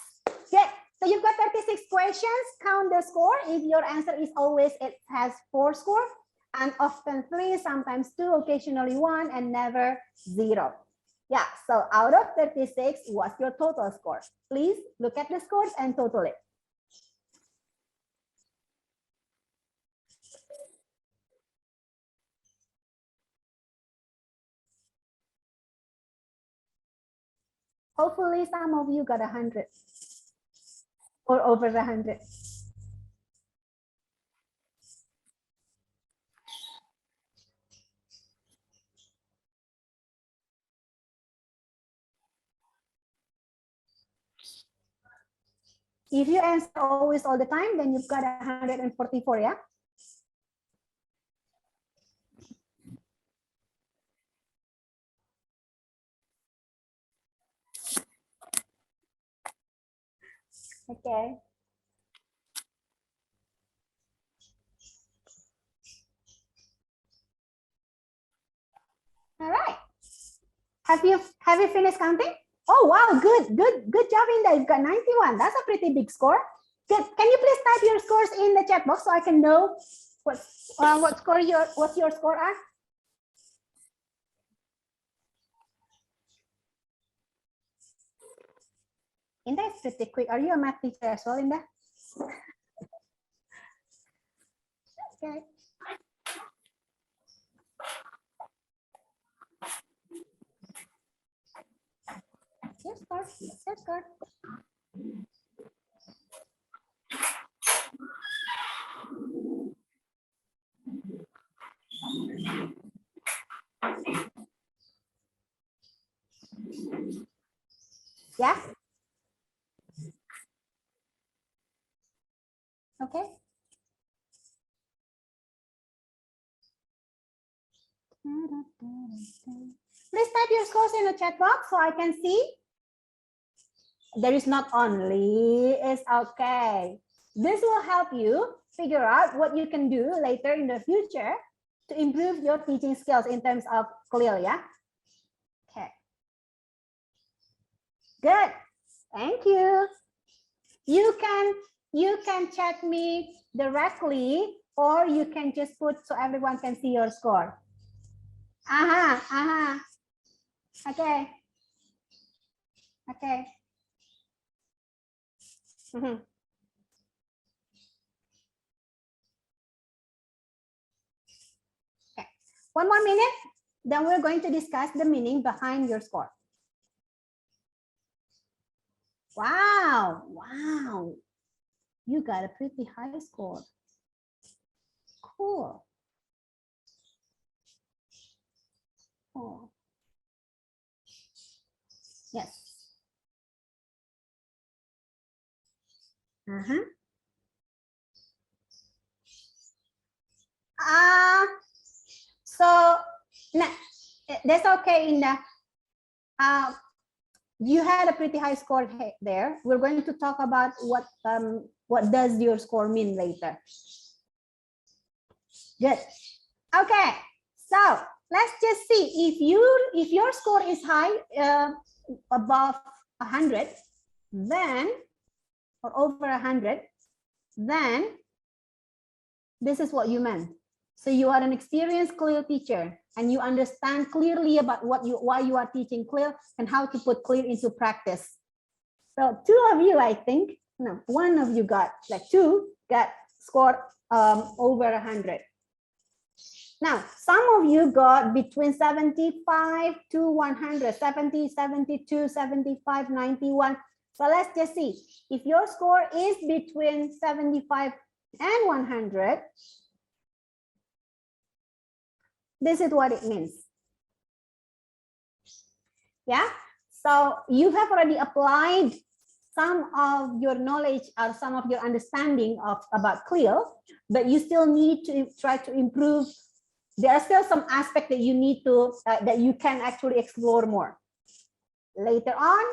Good. So you've got 36 questions. Count the score. If your answer is always, it has 4 score, and often 3, sometimes 2, occasionally 1, and never 0. Yeah. So out of 36, what's your total score? Please look at the scores and total it. Hopefully, some of you got 100 or over 100. If you answer always all the time, then you've got 144, yeah? Okay. All right. Have you finished counting? Oh wow, good job, Indah. You've got 91. That's a pretty big score. Can you please type your scores in the chat box so I can know what's your score at? Indah is pretty quick. Are you a math teacher as well, Indah? Okay. Your score. Yeah. Okay. Please type your scores in the chat box so I can see. There is not only, it's okay. This will help you figure out what you can do later in the future to improve your teaching skills in terms of CLIL, yeah? Okay. Good. Thank you. You can chat me directly, or you can just put so everyone can see your score. Okay. Okay. Okay. One more minute, then we're going to discuss the meaning behind your score. Wow. You got a pretty high score. Cool. Yes. So that's okay, Indah. You had a pretty high score there. We're going to talk about what does your score mean later. Good. Okay. So let's just see if your score is high, above 100, then or over 100, then this is what you meant. So you are an experienced CLIL teacher and you understand clearly about why you are teaching CLIL and how to put CLIL into practice. So two of you, I think, no, one of you got, like two got scored over 100. Now, some of you got between 75 to 100, 70, 72, 75, 91. So let's just see. If your score is between 75 and 100, this is what it means. Yeah, so you have already applied some of your knowledge or some of your understanding about CLIL, but you still need to try to improve. There are still some aspects that you need to, that you can actually explore more. Later on,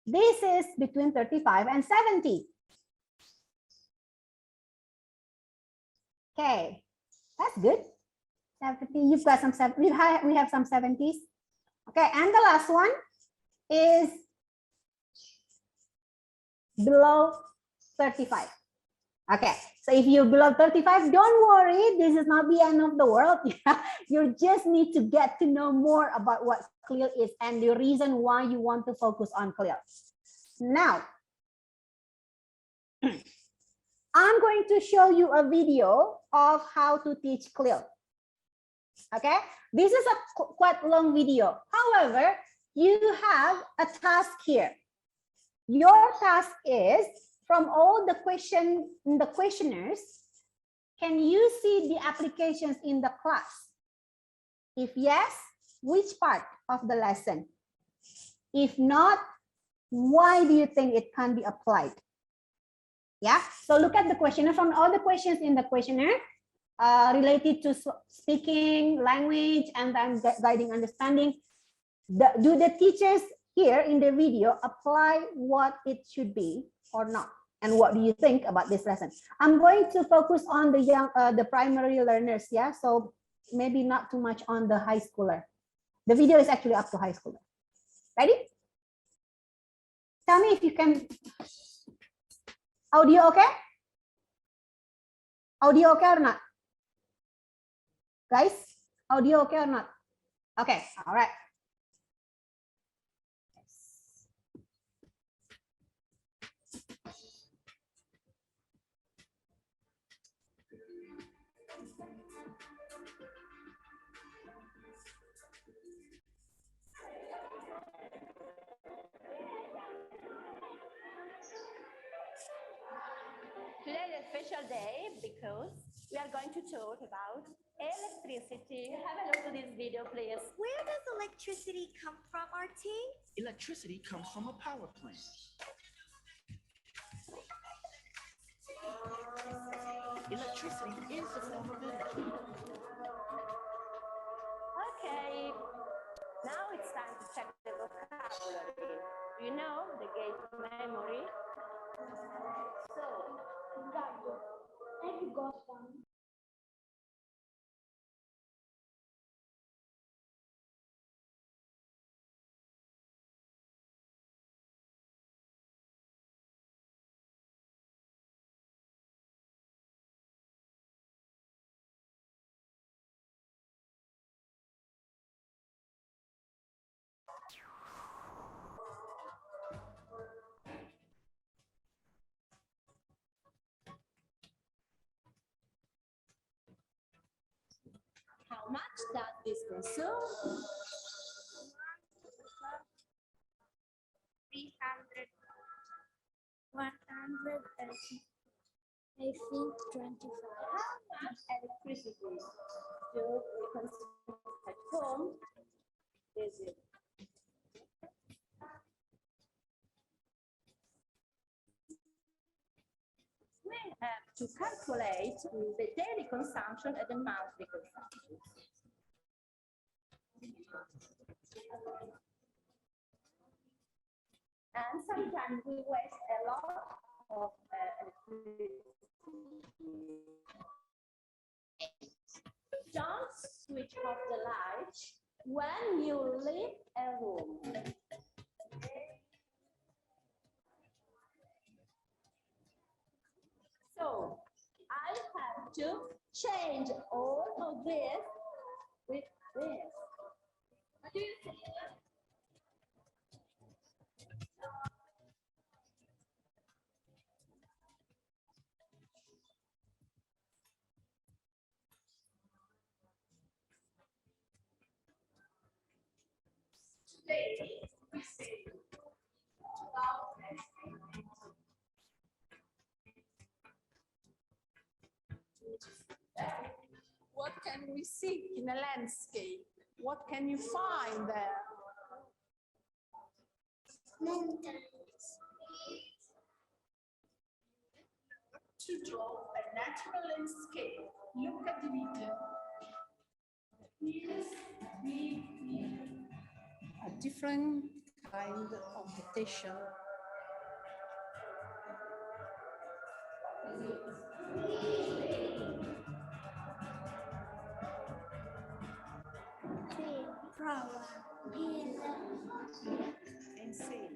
this is between 35 and 70. Okay, that's good. 70, you've got some 70, we have some 70s. Okay, and the last one is below 35. Okay, so if you're below 35, don't worry, this is not the end of the world. You just need to get to know more about what CLIL is and the reason why you want to focus on CLIL. Now, I'm going to show you a video of how to teach CLIL. Okay, this is a quite long video. However, you have a task here. Your task is, from all the questionnaires, can you see the applications in the class? If yes, which part of the lesson? If not, Why do you think it can't be applied? Yeah, so look at the questionnaire. From all the questions in the questionnaire related to speaking, language, and then guiding understanding, do the teachers here in the video apply what it should be or not? And what do you think about this lesson? I'm going to focus on the the primary learners, yeah? So maybe not too much on the high schooler. The video is actually up to high schooler. Ready? Tell me if you can. Audio okay? Audio okay or not? Guys, audio okay or not? Okay, all right. Today is a special day because we are going to talk about electricity. Have a look at this video, please. Where does electricity come from, RT? Electricity comes from a power plant. Electricity is a form of energy. Okay, now it's time to check the vocabulary. You know the gauge memory. So, have you got one? How much does this consume? 300, 100, I think 25. How much electricity do we consume at home? Is it? We have to calculate the daily consumption and the monthly consumption. And sometimes we waste a lot of electricity. Don't switch off the light when you leave a room. So I have to change all of this with this. What do you think? Today, we see what can we see in a landscape? What can you find there? Mountains. To draw a natural landscape. Look at the video. Here's a different kind of vegetation. And say,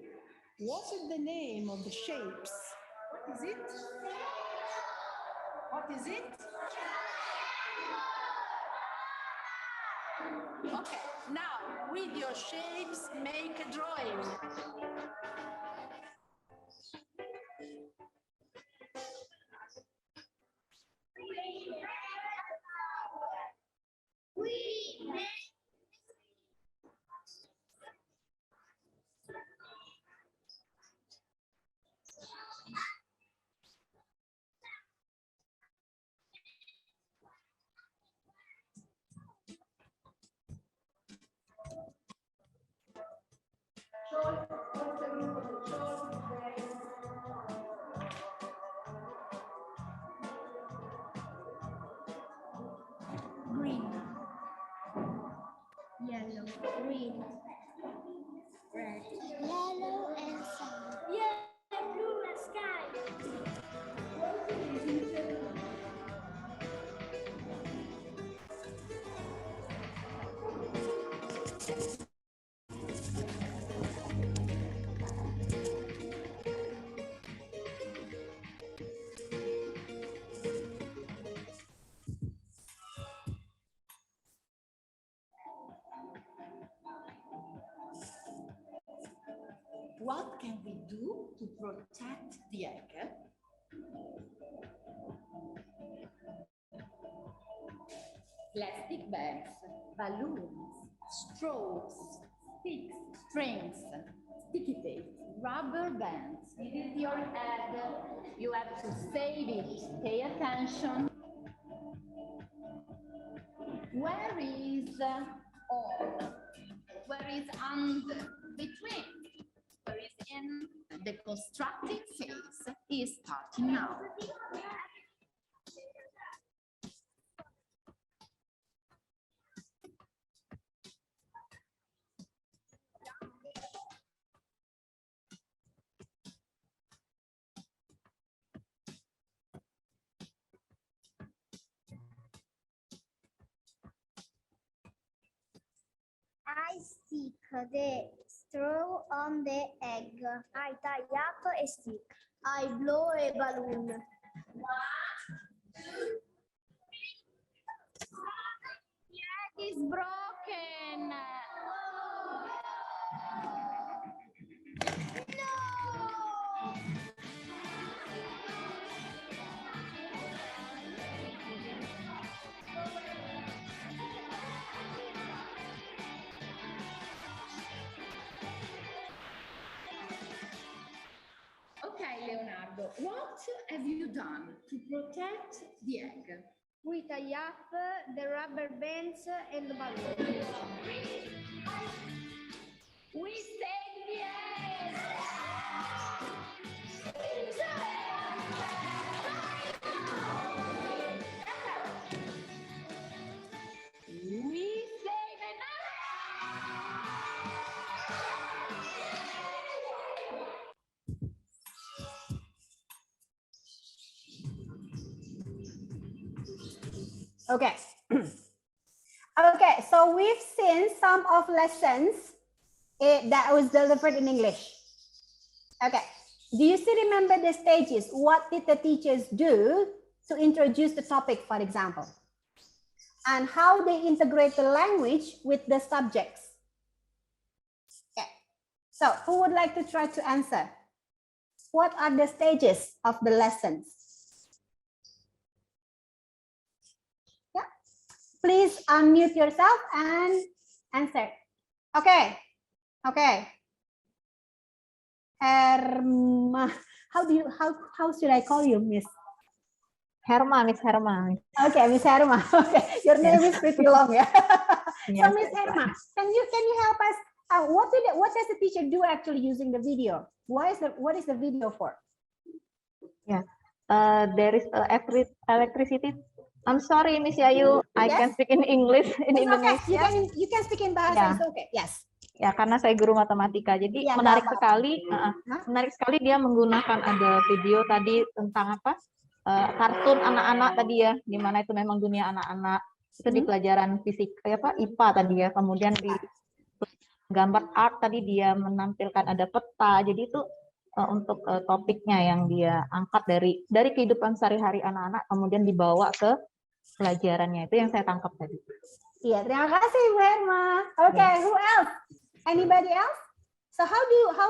what is the name of the shapes? What is it? What is it? Okay, now with your shapes, make a drawing. Green. Red. Yellow and sun. Yeah, blue and sky. What can we do to protect the egg? Plastic bags, balloons, straws, sticks, strings, sticky tape, rubber bands. It is your egg. You have to save it. Pay attention. Where is on? Where is under? Between? Where is in? The constructing phase is starting now. I stick the straw on the egg. I tie up a stick. I blow a balloon. 1, 2, 3. The egg is broken. No! Okay, Leonardo, what have you done to protect the egg? We tie up the rubber bands and the balloons. We saved the egg! We saved an Okay. Okay, so we've seen some of lessons that was delivered in English. Okay, do you still remember the stages? What did the teachers do to introduce the topic, for example? And how they integrate the language with the subjects? Okay, so who would like to try to answer? What are the stages of the lessons? Yeah, please unmute yourself and answer. Okay, okay. Herma, how should I call you, Miss? Herma, Miss Herma. Okay, Miss Herma. Okay, your name is pretty long, yeah. Yes. So, Miss Herma, can you help us? What does the teacher do actually using the video? What is the video for? Yeah, there is electricity. I'm sorry, Miss Yayu, I Yes? can speak in English in It's Indonesia. okay. You can speak in bahasa. Yeah. It's okay. Yes. Ya, karena saya guru matematika, jadi Ya, menarik nggak sekali. Menarik sekali dia menggunakan ada video tadi tentang apa? Kartun anak-anak tadi ya, di mana itu memang dunia anak-anak. Itu di pelajaran fisik IPA tadi ya. Kemudian di gambar art tadi dia menampilkan ada peta. Jadi itu untuk topiknya yang dia angkat dari kehidupan sehari-hari anak-anak, kemudian dibawa ke pelajarannya. Itu yang saya tangkap tadi. Iya, terima kasih Bu Herma. Okay, who else? Anybody else? So how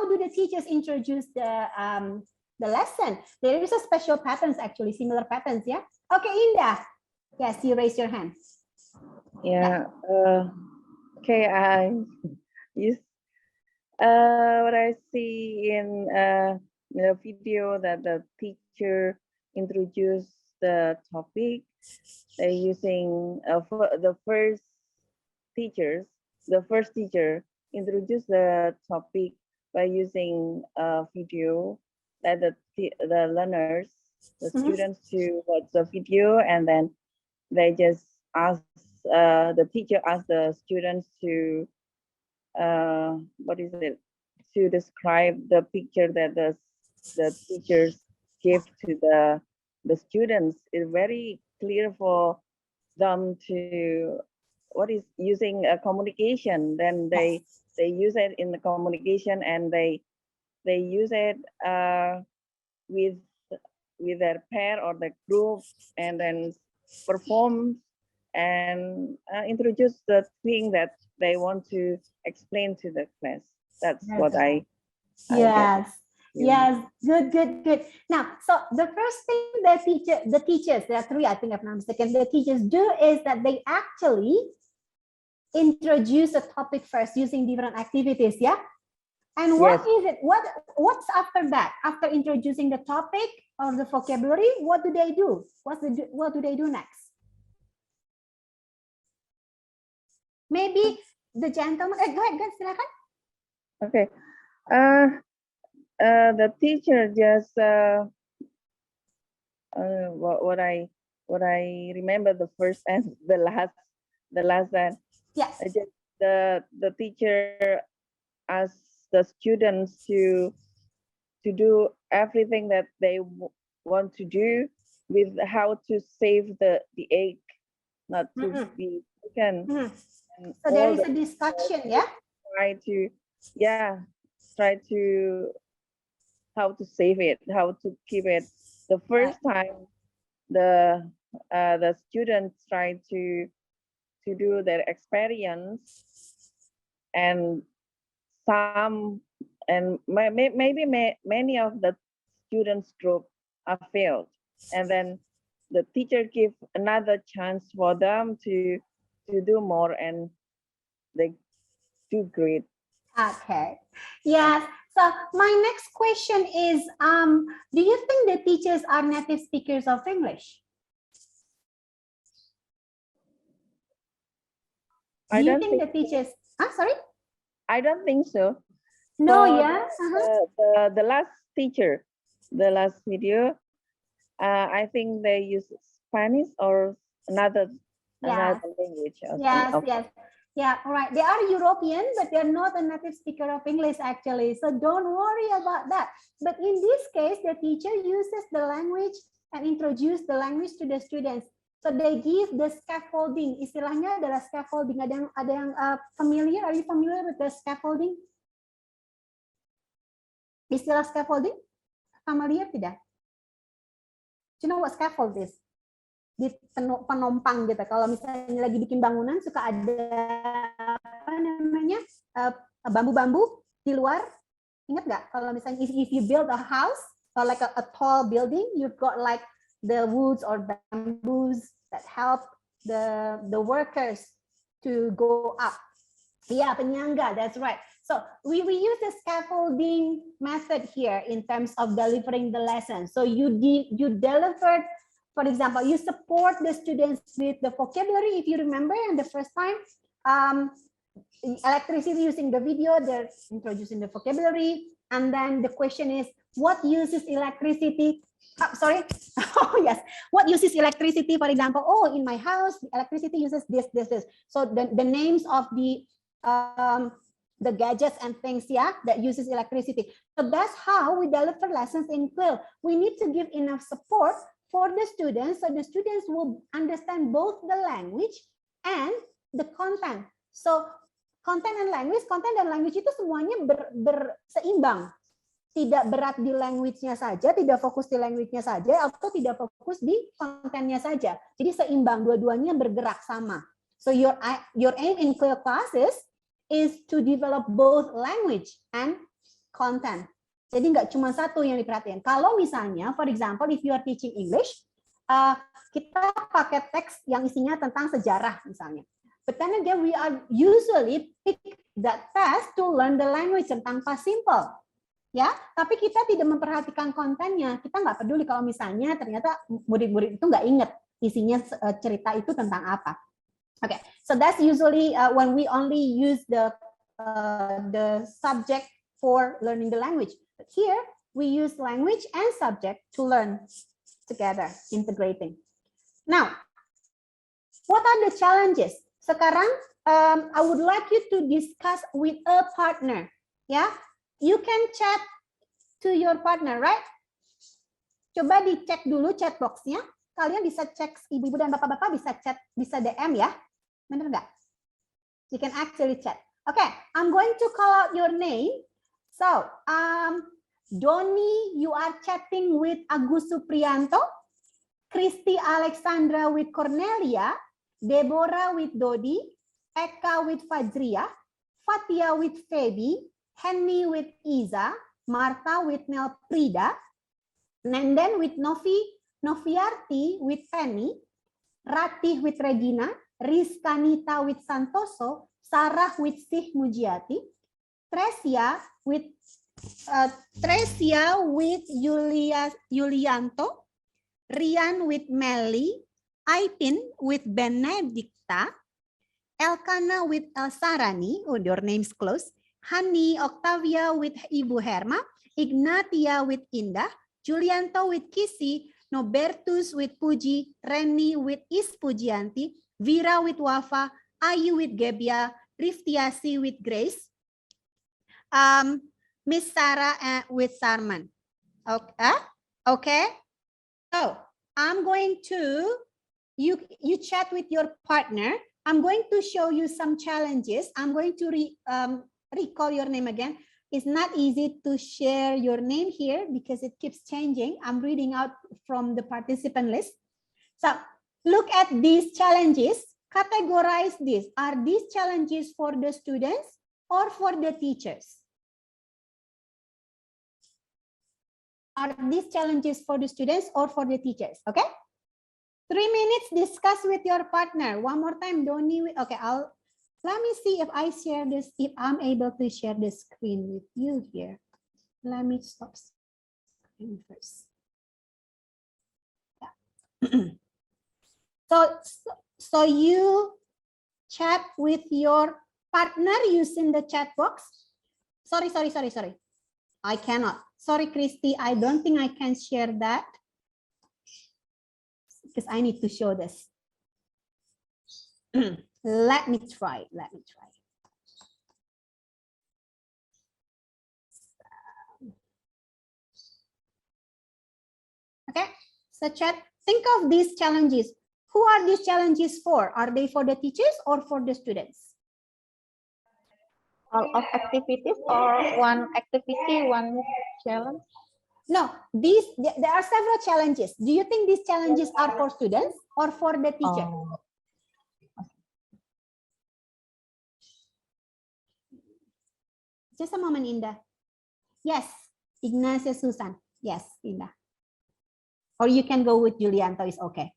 do the teachers introduce the lesson? There is a special patterns actually, similar patterns, yeah. Okay, Indah. Yes, you raise your hand. Yeah. Okay. What I see in the video that the teacher introduced the topic using the first teacher introduced the topic by using a video that the learners, the students to watch the video, and then they just ask the teacher asked the students to what is it, to describe the picture that the teachers give to the students is very clear for them to what is using a communication. Then they use it in the communication, and they use it with their pair or the group, and then perform and introduce the thing that they want to explain to the class. That's what I Yes. get. Yes, good. Now, so the first thing the teachers, there are three, I think if I'm not mistaken, the teachers do is that they actually introduce a topic first using different activities, yeah? And what is it? What's after that? After introducing the topic or the vocabulary, what do they do? What do they do next? Maybe the gentleman. Go ahead, silakan. Okay. The teacher just what I remember the first and the last and yes, the teacher asked the students to do everything that they want to do with how to save the egg, not to be taken. So there is a discussion, yeah? Try to how to save it, how to keep it. The first time the students try to do their experience, and maybe many of the students group are failed, and then the teacher give another chance for them to do more, and they do great. Okay. Yes. So my next question is, do you think the teachers are native speakers of English? Do you think the teachers? Sorry. I don't think so. No, So yeah. the last teacher, the last video, I think they use Spanish or another language. Yes. Yeah, right. They are European, but they're not a native speaker of English actually. So don't worry about that. But in this case, the teacher uses the language and introduce the language to the students. So they give the scaffolding. Istilahnya adalah scaffolding. Ada yang familiar? Are you familiar with the scaffolding? Istilah scaffolding? Familiar tidak? Do you know what scaffold is? Di penompang gitu. Kalau misalnya lagi bikin bangunan suka ada apa namanya bambu-bambu di luar. Ingat nggak? Kalau misalnya if you build a house or like a tall building, you've got like the woods or bamboos that help the workers to go up. Yeah, penyangga. That's right. So we use the scaffolding method here in terms of delivering the lesson. So you delivered. For example, you support the students with the vocabulary. If you remember, in the first time, electricity using the video, they're introducing the vocabulary. And then the question is, what uses electricity? Sorry. Oh, yes. What uses electricity? For example, in my house, electricity uses this. So the names of the gadgets and things, that uses electricity. So that's how we deliver lessons in Quill. We need to give enough support for the students, so the students will understand both the language and the content. So content and language itu semuanya berseimbang. Tidak berat di language-nya saja, tidak fokus di language-nya saja, atau tidak fokus di kontennya saja. Jadi seimbang, dua-duanya bergerak sama. So your aim in Quill classes is to develop both language and content. Jadi nggak cuma satu yang diperhatikan. Kalau misalnya, for example, if you are teaching English, kita pakai teks yang isinya tentang sejarah misalnya. But then again, we are usually pick that text to learn the language tentang past simple. Ya, tapi kita tidak memperhatikan kontennya. Kita nggak peduli kalau misalnya ternyata murid-murid itu nggak ingat isinya cerita itu tentang apa. Okay, so that's usually when we only use the subject for learning the language. But here we use language and subject to learn together, integrating. Now, what are the challenges? Sekarang, I would like you to discuss with a partner. Ya, you can chat to your partner, right? Coba dicek dulu chat box-nya. Kalian bisa cek, ibu-ibu dan bapak-bapak bisa chat, bisa DM ya. Bener nggak? You can actually chat. Okay, I'm going to call out your name. So, Doni, you are chatting with Agus Supriyanto. Kristi Alexandra with Cornelia. Deborah with Dodi. Eka with Fajria. Fatia with Feby. Henny with Iza. Martha with Melprida. Nenden with Noviarti with Penny. Ratih with Regina. Rizkanita with Santoso. Sarah with Sih Mujiati. Tresia with Yulianto. Rian with Melly. Aitin with Benedicta. Elkana with Elsarani. Oh, your name's close. Hani Octavia with Ibu Herma. Ignatia with Indah. Julianto with Kisi. Nobertus with Puji. Reni with Ispujianti. Vira with Wafa. Ayu with Gebia. Riftiasi with Grace. Miss Sarah with Sarman. Okay. Okay. So I'm going to, you chat with your partner. I'm going to show you some challenges. I'm going to recall your name again. It's not easy to share your name here because it keeps changing. I'm reading out from the participant list. So look at these challenges. Categorize this. Are these challenges for the students or for the teachers? Are these challenges for the students or for the teachers? Okay. 3 minutes, discuss with your partner. One more time, Doni. Okay, let me see if I share this, if I'm able to share the screen with you here. Let me stop screen first. Yeah. So you chat with your partner using the chat box. Sorry. I cannot. Sorry, Kristi. I don't think I can share that because I need to show this. Let me try. Okay. So chat. Think of these challenges. Who are these challenges for? Are they for the teachers or for the students? All of activities or one activity, one challenge? No, there are several challenges. Do you think these challenges are for students or for the teacher? Oh. Just a moment, Indah. Yes, Ignacia Susan. Yes, Indah. Or you can go with Julianto, is okay.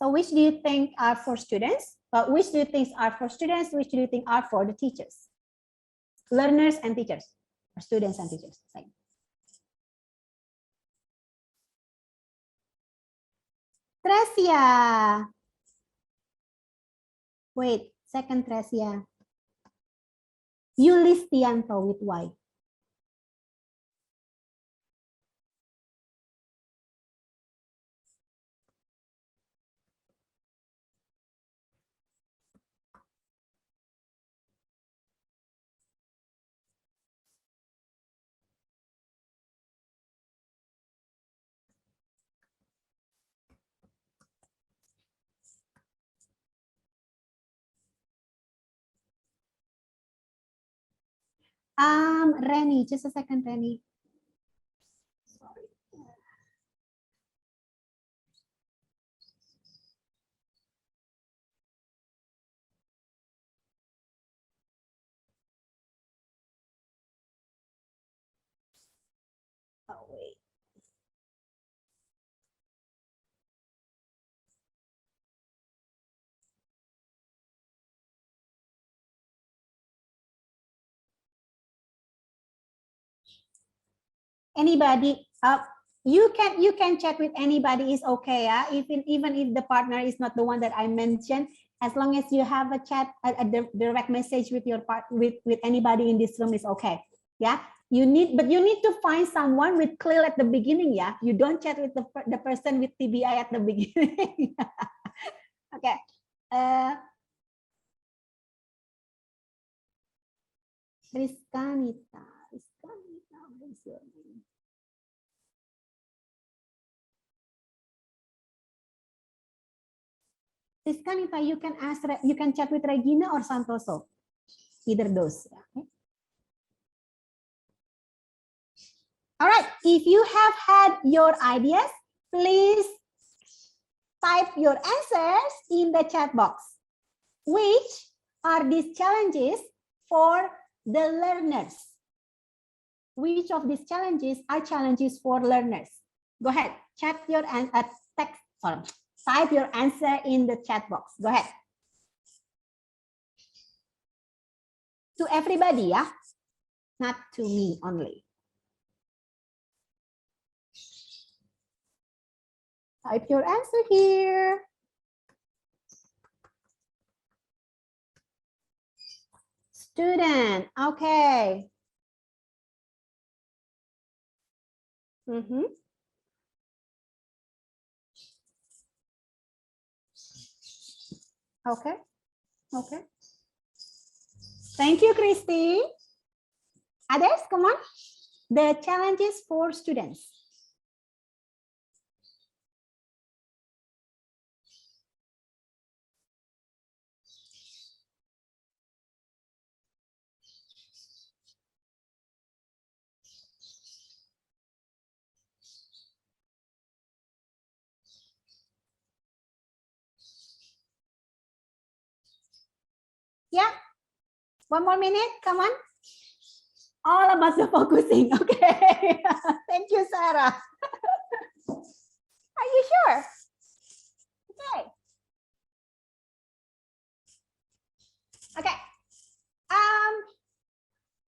So which do you think are for students? Which do you think are for students? Which do you think are for the teachers? Learners and teachers, or students and teachers. Same. Tresia. Wait, second Tresia. Yulistianto with Y. Reni, just a second, Reni. Sorry. Oh, wait. Anybody, you can chat with anybody, is okay. Even if the partner is not the one that I mentioned, as long as you have a chat, a direct message with your with anybody in this room is okay. Yeah. You need to find someone with CLIL at the beginning, yeah. You don't chat with the person with TBI at the beginning. Okay. Rizkanita, what is your name? Rizkanita, you can chat with Regina or Santoso, either those. Okay. All right, if you have had your ideas, please type your answers in the chat box. Which are these challenges for the learners? Which of these challenges are challenges for learners? Go ahead, type your answer in the chat box. Go ahead. To everybody, yeah, not to me only. Type your answer here. Student, okay. Okay, okay. Thank you, Christy. Others, come on. The challenges for students. Yeah, one more minute, come on. All about the focusing, okay. Thank you, Sarah. Are you sure? Okay. Okay.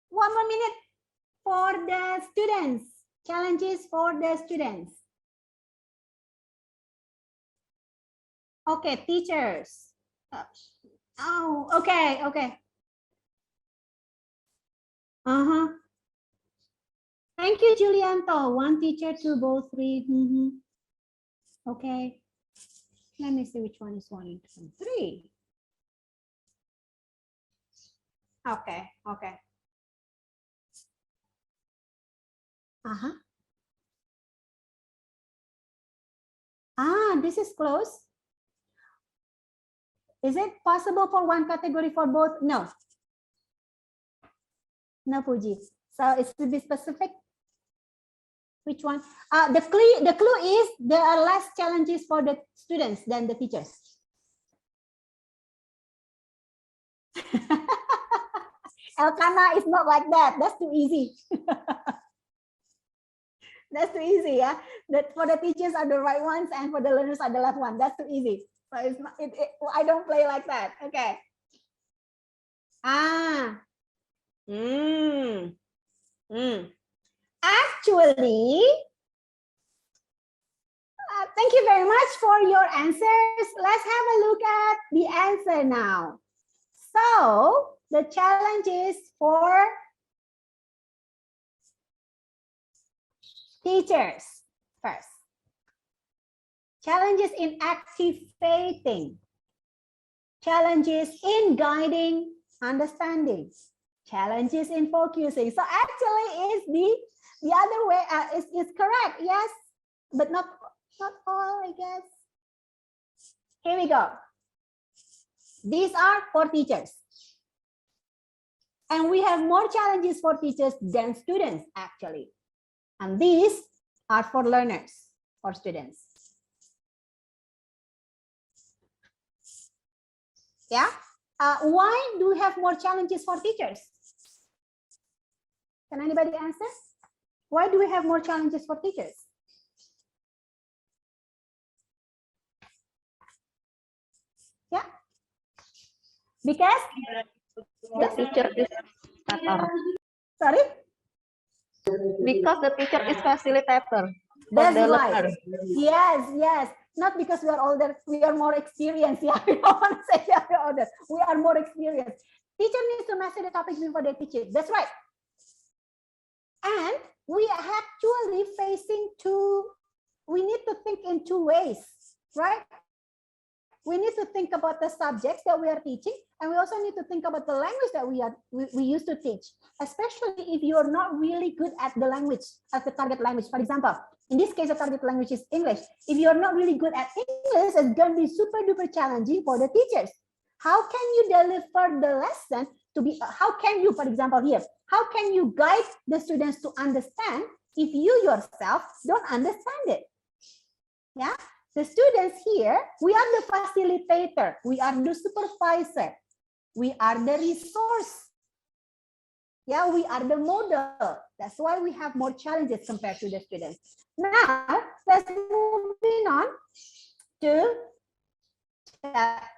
One more minute for the students. Challenges for the students. Okay, teachers. Oh, okay, okay. Thank you, Julianto. One teacher, two, both, three. Okay. Let me see which one is 1, 2, 3. Okay, okay. This is close. Is it possible for one category for both? No. No, Puji. So it's to be specific. Which one? The clue is there are less challenges for the students than the teachers. Elkana is not like that. That's too easy. That's too easy, yeah. That for the teachers are the right ones and for the learners are the left one. That's too easy. So it's not, I don't play like that. Okay. Actually, thank you very much for your answers. Let's have a look at the answer now. So the challenge is for teachers first. Challenges in activating. Challenges in guiding, understanding. Challenges in focusing. So actually is the other way is correct, yes, but not all, I guess. Here we go. These are for teachers. And we have more challenges for teachers than students, actually. And these are for learners, for students. Yeah. Why do we have more challenges for teachers? Can anybody answer? Why do we have more challenges for teachers? Yeah. Because the teacher is facilitator. Sorry? Because the teacher is facilitator. That's the right. learner. Yes, yes. Not because we are older, we are more experienced. Yeah, we don't want to say we are older. We are more experienced. Teacher needs to master the topic before they teach it. That's right. only facing we need to think in two ways, right? We need to think about the subjects that we are teaching, and we also need to think about the language that we used to teach, especially if you are not really good at the language, at the target language. For example, in this case, the target language is English. If you're not really good at English, it's going to be super duper challenging for the teachers. How can you deliver the lesson to be, how can you, for example, here, how can you guide the students to understand if you yourself don't understand it? Yeah, the students here, we are the facilitator, we are the supervisor, we are the resource. Yeah, we are the model. That's why we have more challenges compared to the students. Now, let's move on to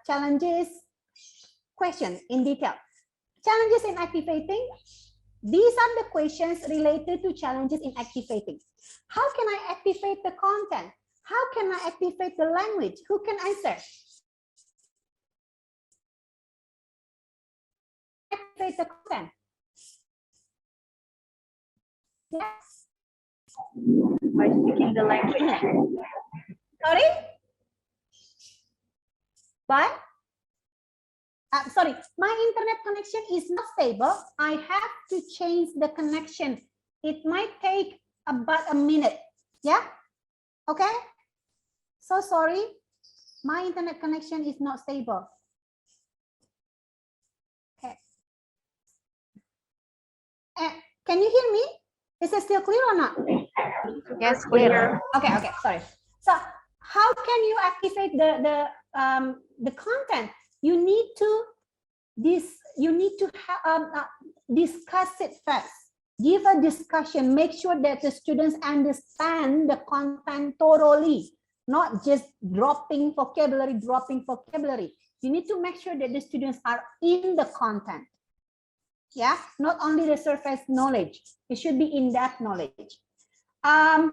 challenges question in detail. Challenges in activating. These are the questions related to challenges in activating. How can I activate the content? How can I activate the language? Who can answer? Activate the content. Yes. By speaking the language. Sorry? By? Sorry, my internet connection is not stable. I have to change the connection. It might take about a minute. Yeah? Okay? So sorry, my internet connection is not stable. Okay. Can you hear me? Is it still clear or not? Yes, clear. Okay, okay, sorry. So how can you activate the content? You need to discuss it first. Give a discussion. Make sure that the students understand the content thoroughly, not just dropping vocabulary. You need to make sure that the students are in the content. Yeah, not only the surface knowledge. It should be in-depth knowledge. The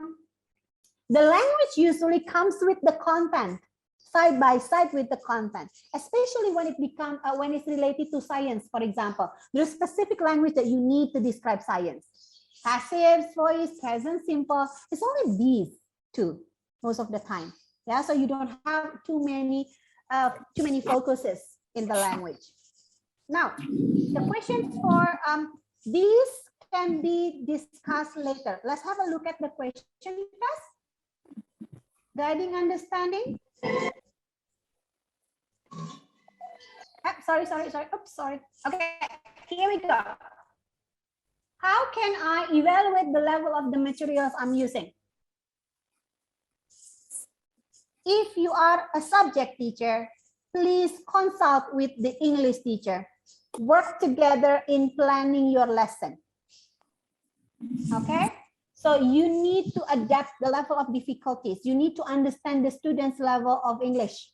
language usually comes with the content, side by side with the content, especially when it's related to science. For example, there's specific language that you need to describe science. Passive voice, present simple. It's only these two most of the time. Yeah, so you don't have too many focuses in the language. Now, the questions for these can be discussed later. Let's have a look at the question first. Guiding understanding. Sorry. Oops, sorry. Okay, here we go. How can I evaluate the level of the materials I'm using? If you are a subject teacher, please consult with the English teacher. Work together in planning your lesson. Okay? So you need to adapt the level of difficulties. You need to understand the student's level of English.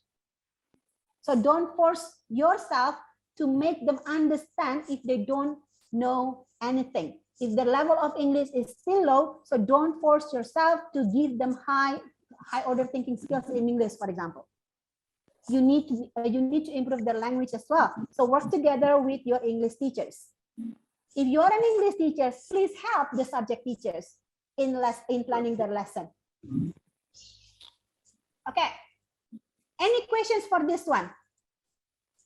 So don't force yourself to make them understand if they don't know anything. If the level of English is still low, so don't force yourself to give them high order thinking skills in English, for example. You need to improve their language as well. So work together with your English teachers. If you're an English teacher, please help the subject teachers in planning their lesson. Okay. Any questions for this one?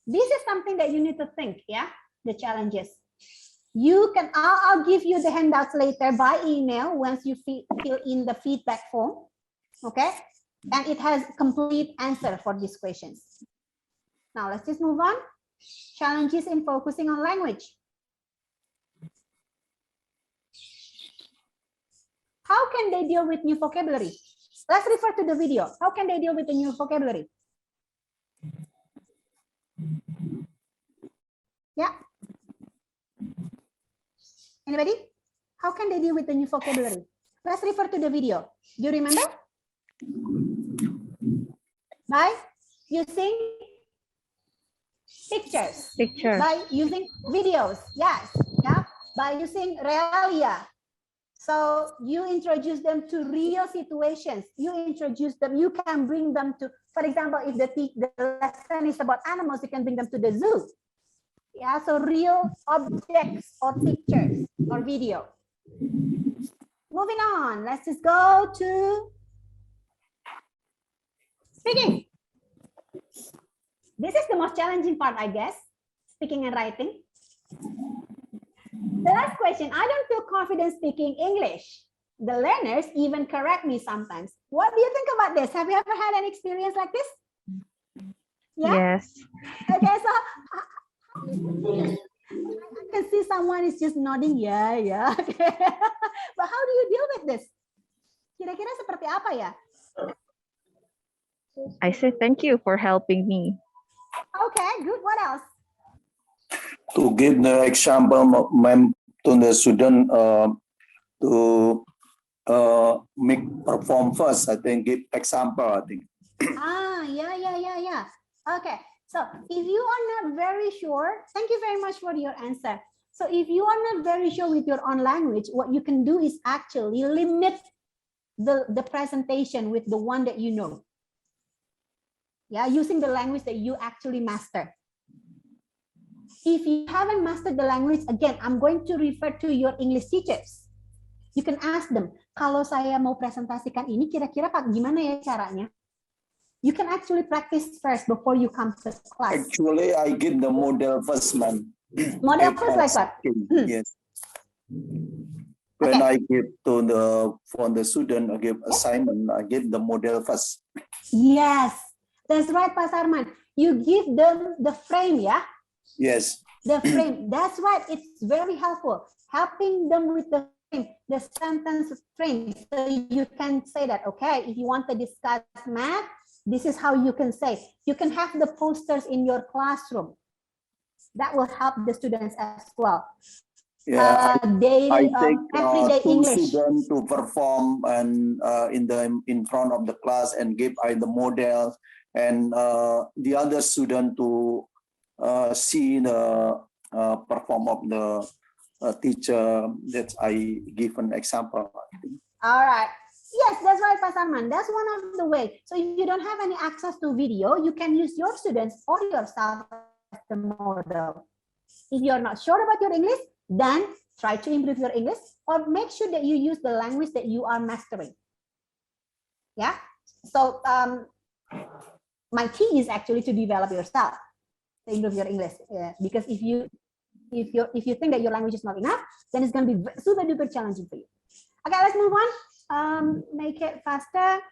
This is something that you need to think, yeah? The challenges. You can, I'll give you the handouts later by email once you fill in the feedback form, okay? And it has complete answer for these questions. Now let's just move on. Challenges in focusing on language. How can they deal with new vocabulary? Let's refer to the video. How can they deal with the new vocabulary? Yeah. Anybody? How can they deal with the new vocabulary? Let's refer to the video. Do you remember? By using pictures. By using videos. Yes. Yeah. By using realia. So you introduce them to real situations. You introduce them. You can bring them to, for example, if the lesson is about animals, you can bring them to the zoo. Yeah, so real objects or pictures or video. moving on. Let's just go to speaking. This is the most challenging part, I guess, speaking and writing. The last question, I don't feel confident speaking English. The learners even correct me sometimes. What do you think about this? Have you ever had an experience like this? Yeah? Yes. Okay, so I can see someone is just nodding, yeah. Okay. But how do you deal with this? Kira-kira seperti apa ya? I say thank you for helping me. Okay, good. What else? To give the example to the student to make perform first, I think give example, I think. Yeah. Okay, so if you are not very sure, thank you very much for your answer. So if you are not very sure with your own language, what you can do is actually limit the presentation with the one that you know. Yeah, using the language that you actually master. If you haven't mastered the language, again, I'm going to refer to your English teachers. You can ask them, kalau saya mau presentasikan ini, kira-kira Pak gimana ya caranya? You can actually practice first before you come to class. Actually, I give the model first, man. Model first like what? Yes. When I give to for the student, I give assignment, I give the model first. Yes, that's right, Pak Sarman. You give them the frame, yeah? Yes. The frame. That's right. It's very helpful. Helping them with the frame, the sentence frame. So you can say that, okay, if you want to discuss math, this is how you can say. You can have the posters in your classroom. That will help the students as well. Yeah, I take everyday two English. students to perform and in front of the class and give the model, and the other student to see the perform of the teacher that I give an example. All right. Yes, that's right, Pak Sarman. That's one of the ways. So if you don't have any access to video, you can use your students or yourself as the model. If you're not sure about your English, then try to improve your English or make sure that you use the language that you are mastering. Yeah. So my key is actually to develop yourself, to improve your English. Yeah. Because if you think that your language is not enough, then it's going to be super duper challenging for you. Okay, let's move on. Make it faster.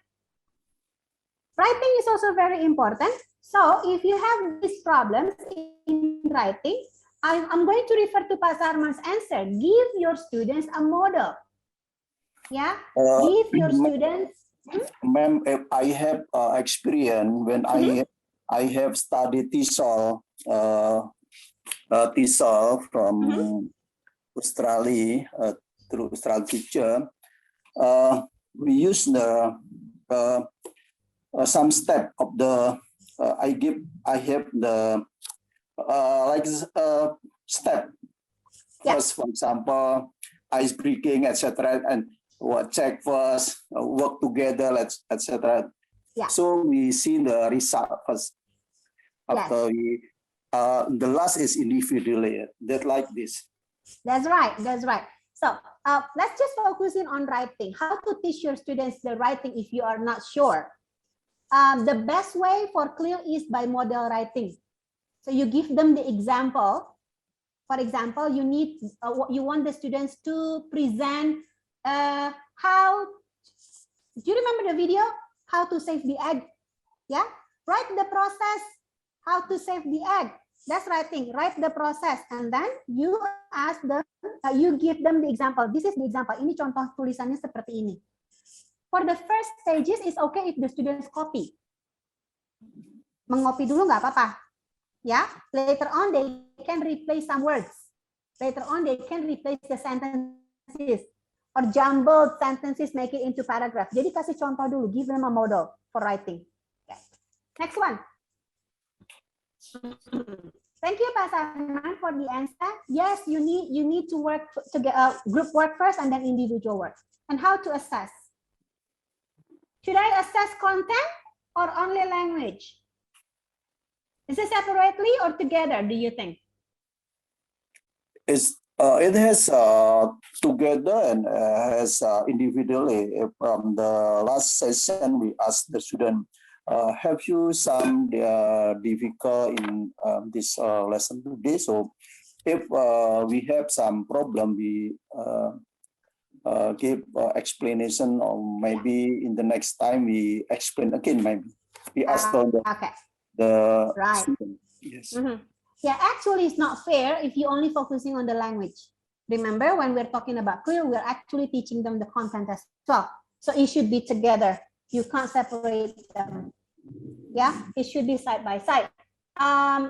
Writing is also very important. So if you have these problems in writing, I'm going to refer to Pak Sarman's answer. Give your students a model. Yeah, give your students. Ma'am, I have experience when I have studied TESOL, from Australia through Australian teacher. We use the some step of the I have the step. First, for example, ice breaking, etc., and check first, work together, etc. Yeah. So we see the result first. After the last is individually. That like this. That's right. That's right. So let's just focus in on writing. How to teach your students the writing if you are not sure. The best way for clear is by model writing. So you give them the example. For example, you want the students to present how. Do you remember the video? How to save the egg? Yeah. Write the process. How to save the egg. That's writing. Write the process, and then you ask them. You give them the example. This is the example. Ini contoh tulisannya seperti ini. For the first stages, it's okay if the students copy. Mengopi dulu nggak apa-apa. Yeah. Later on, they can replace some words. Later on, they can replace the sentences or jumbled sentences, make it into paragraph. Jadi kasih contoh dulu. Give them a model for writing. Okay. Next one. Thank you, Pak Sarman, for the answer. Yes, you need to work together, group work first and then individual work. And how to assess? Should I assess content or only language? Is it separately or together, do you think? It's It has together and has individually. From the last session, we asked the student, have you some difficult in this lesson today? So if we have some problem, we give explanation, or maybe in the next time we explain again. Maybe we ask the Right. student. Yes. Yeah, actually, it's not fair if you're only focusing on the language. Remember, when we're talking about CLIL, we're actually teaching them the content as well. So it should be together. You can't separate them. Yeah, it should be side by side.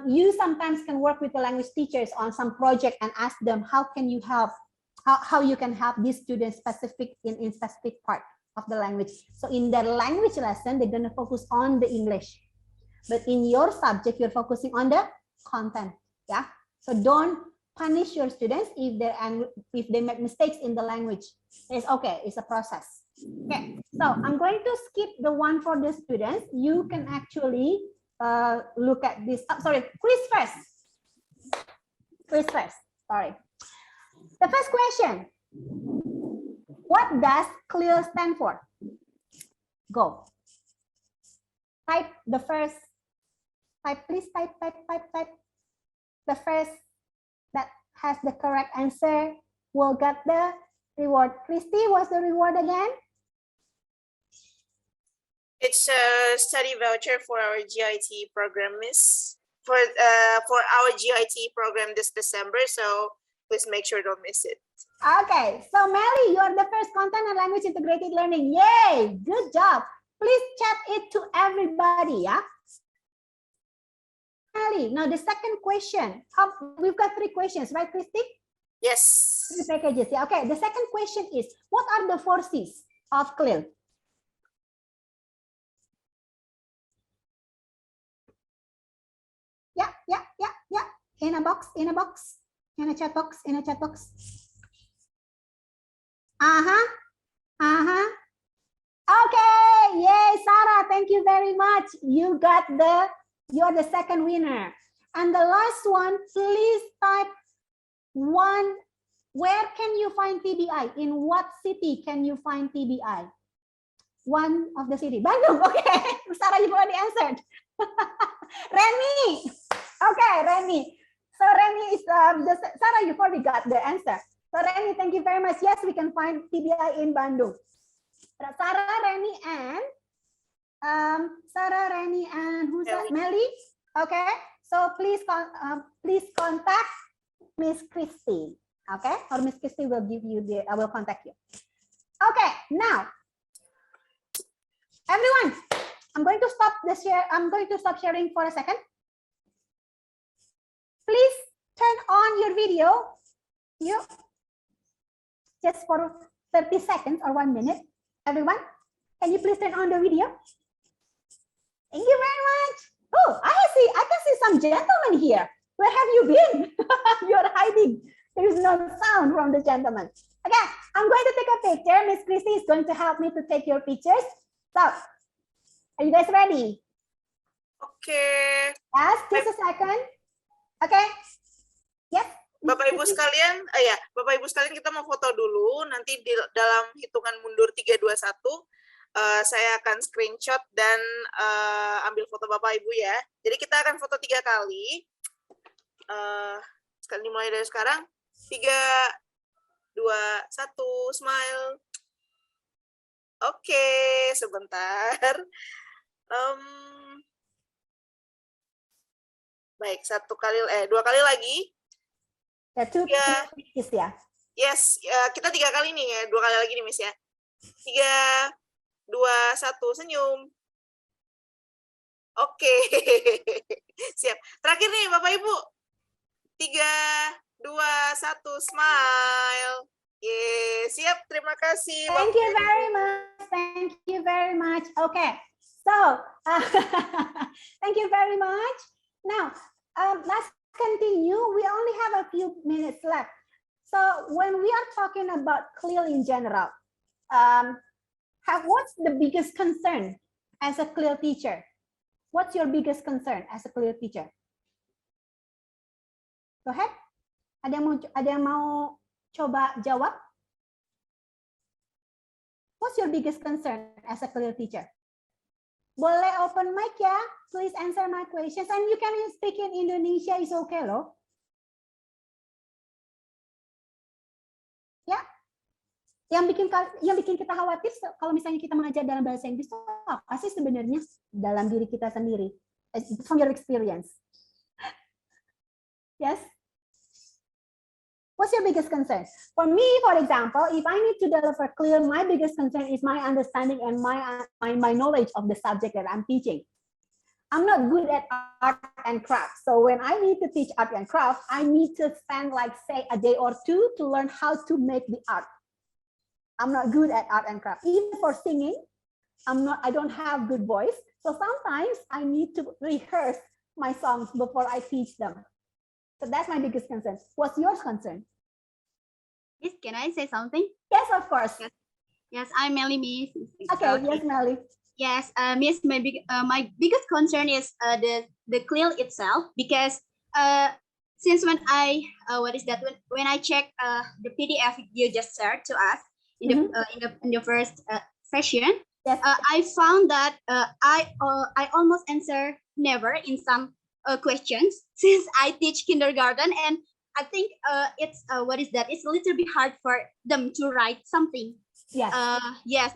You sometimes can work with the language teachers on some project and ask them, how can you help? How you can help these students specific in specific part of the language. So in their language lesson, they're going to focus on the English. But in your subject, you're focusing on the content. Yeah. So don't punish your students if they make mistakes in the language. It's okay. It's a process. Okay. So I'm going to skip the one for the students. You can actually look at this. Sorry, quiz first. Quiz first. Sorry. The first question. What does CLIL stand for? Go. Type the first. Type, please type. The first that has the correct answer will get the reward. Christy, what's the reward again? It's a study voucher for our GIT program, Miss. For our GIT program this December, so please make sure don't miss it. Okay, so Melly, you are the first content and language integrated learning. Yay, good job. Please chat it to everybody, yeah? Now the second question, we've got 3 questions, right, Christy? Yes. 3 packages, yeah. Okay, the second question is, what are the 4 C's of CLIL? Yeah. In a box, in a chat box, Okay, yay, Sarah, thank you very much. You're the second winner. And the last one, please type one. Where can you find TBI? In what city can you find TBI? One of the city. Bandung, okay. Sarah, you've already answered. Remy. Okay, Remy. So Remy is, Sarah, you've already got the answer. So Remy, thank you very much. Yes, we can find TBI in Bandung. Sarah, Remy, and who's that? Melly. Okay, so please contact Miss Christy. Okay, or Miss Christy will give you I will contact you. Okay, now everyone, I'm going to stop the share. I'm going to stop sharing for a second. Please turn on your video. Just for 30 seconds or 1 minute. Everyone, can you please turn on the video? Thank you very much. Oh, I can see some gentlemen here. Where have you been? You're hiding. There is no sound from the gentleman. Okay, I'm going to take a picture. Miss Christy is going to help me to take your pictures. So, are you guys ready? Okay. Yes, just a second. Okay. Yes. Bapak Ibu sekalian, Bapak Ibu sekalian, kita mau foto dulu. Nanti dalam hitungan mundur 3, 2, 1, saya akan screenshot dan ambil foto Bapak Ibu ya. Jadi kita akan foto 3 kali. Sekali dimulai dari sekarang. 3, 2, 1, smile. Oke, sebentar. Baik, 2 kali lagi. Ya. Yes, kita 3 kali nih ya, 2 kali lagi nih Miss ya. 3, 2, 1, senyum. Oke, siap. Terakhir nih Bapak Ibu. 3, 2, 1, smile. Yeay, siap. Terima kasih. Thank you very much. Thank you very much. Okay, so thank you very much. Now, let's continue. We only have a few minutes left. So when we are talking about CLIL in general, what's the biggest concern as a CLIL teacher? What's your biggest concern as a CLIL teacher? Go ahead. Ada yang mau coba jawab? What's your biggest concern as a clear teacher? Boleh open mic ya? Please answer my questions. And you can speak in Indonesia, is okay loh. Ya, yang bikin kita khawatir kalau misalnya kita mengajar dalam bahasa Inggris itu apa sih sebenarnya dalam diri kita sendiri? From your experience. Yes. What's your biggest concern? For me, for example, if I need to deliver clear, my biggest concern is my understanding and my knowledge of the subject that I'm teaching. I'm not good at art and craft. So when I need to teach art and craft, I need to spend like say a day or two to learn how to make the art. I'm not good at art and craft. Even for singing, I don't have good voice. So sometimes I need to rehearse my songs before I teach them. So that's my biggest concern. What's your concern? Yes, can I say something? Yes, of course. Yes, I'm Melly, Miss. Okay, yes, Melly. Yes, Miss, my biggest concern is the CLIL itself, because since when I when I check the PDF you just shared to us in the first session, yes. I found that I almost answer never in some questions since I teach kindergarten, and I think it's it's a little bit hard for them to write something. Yes. Yes,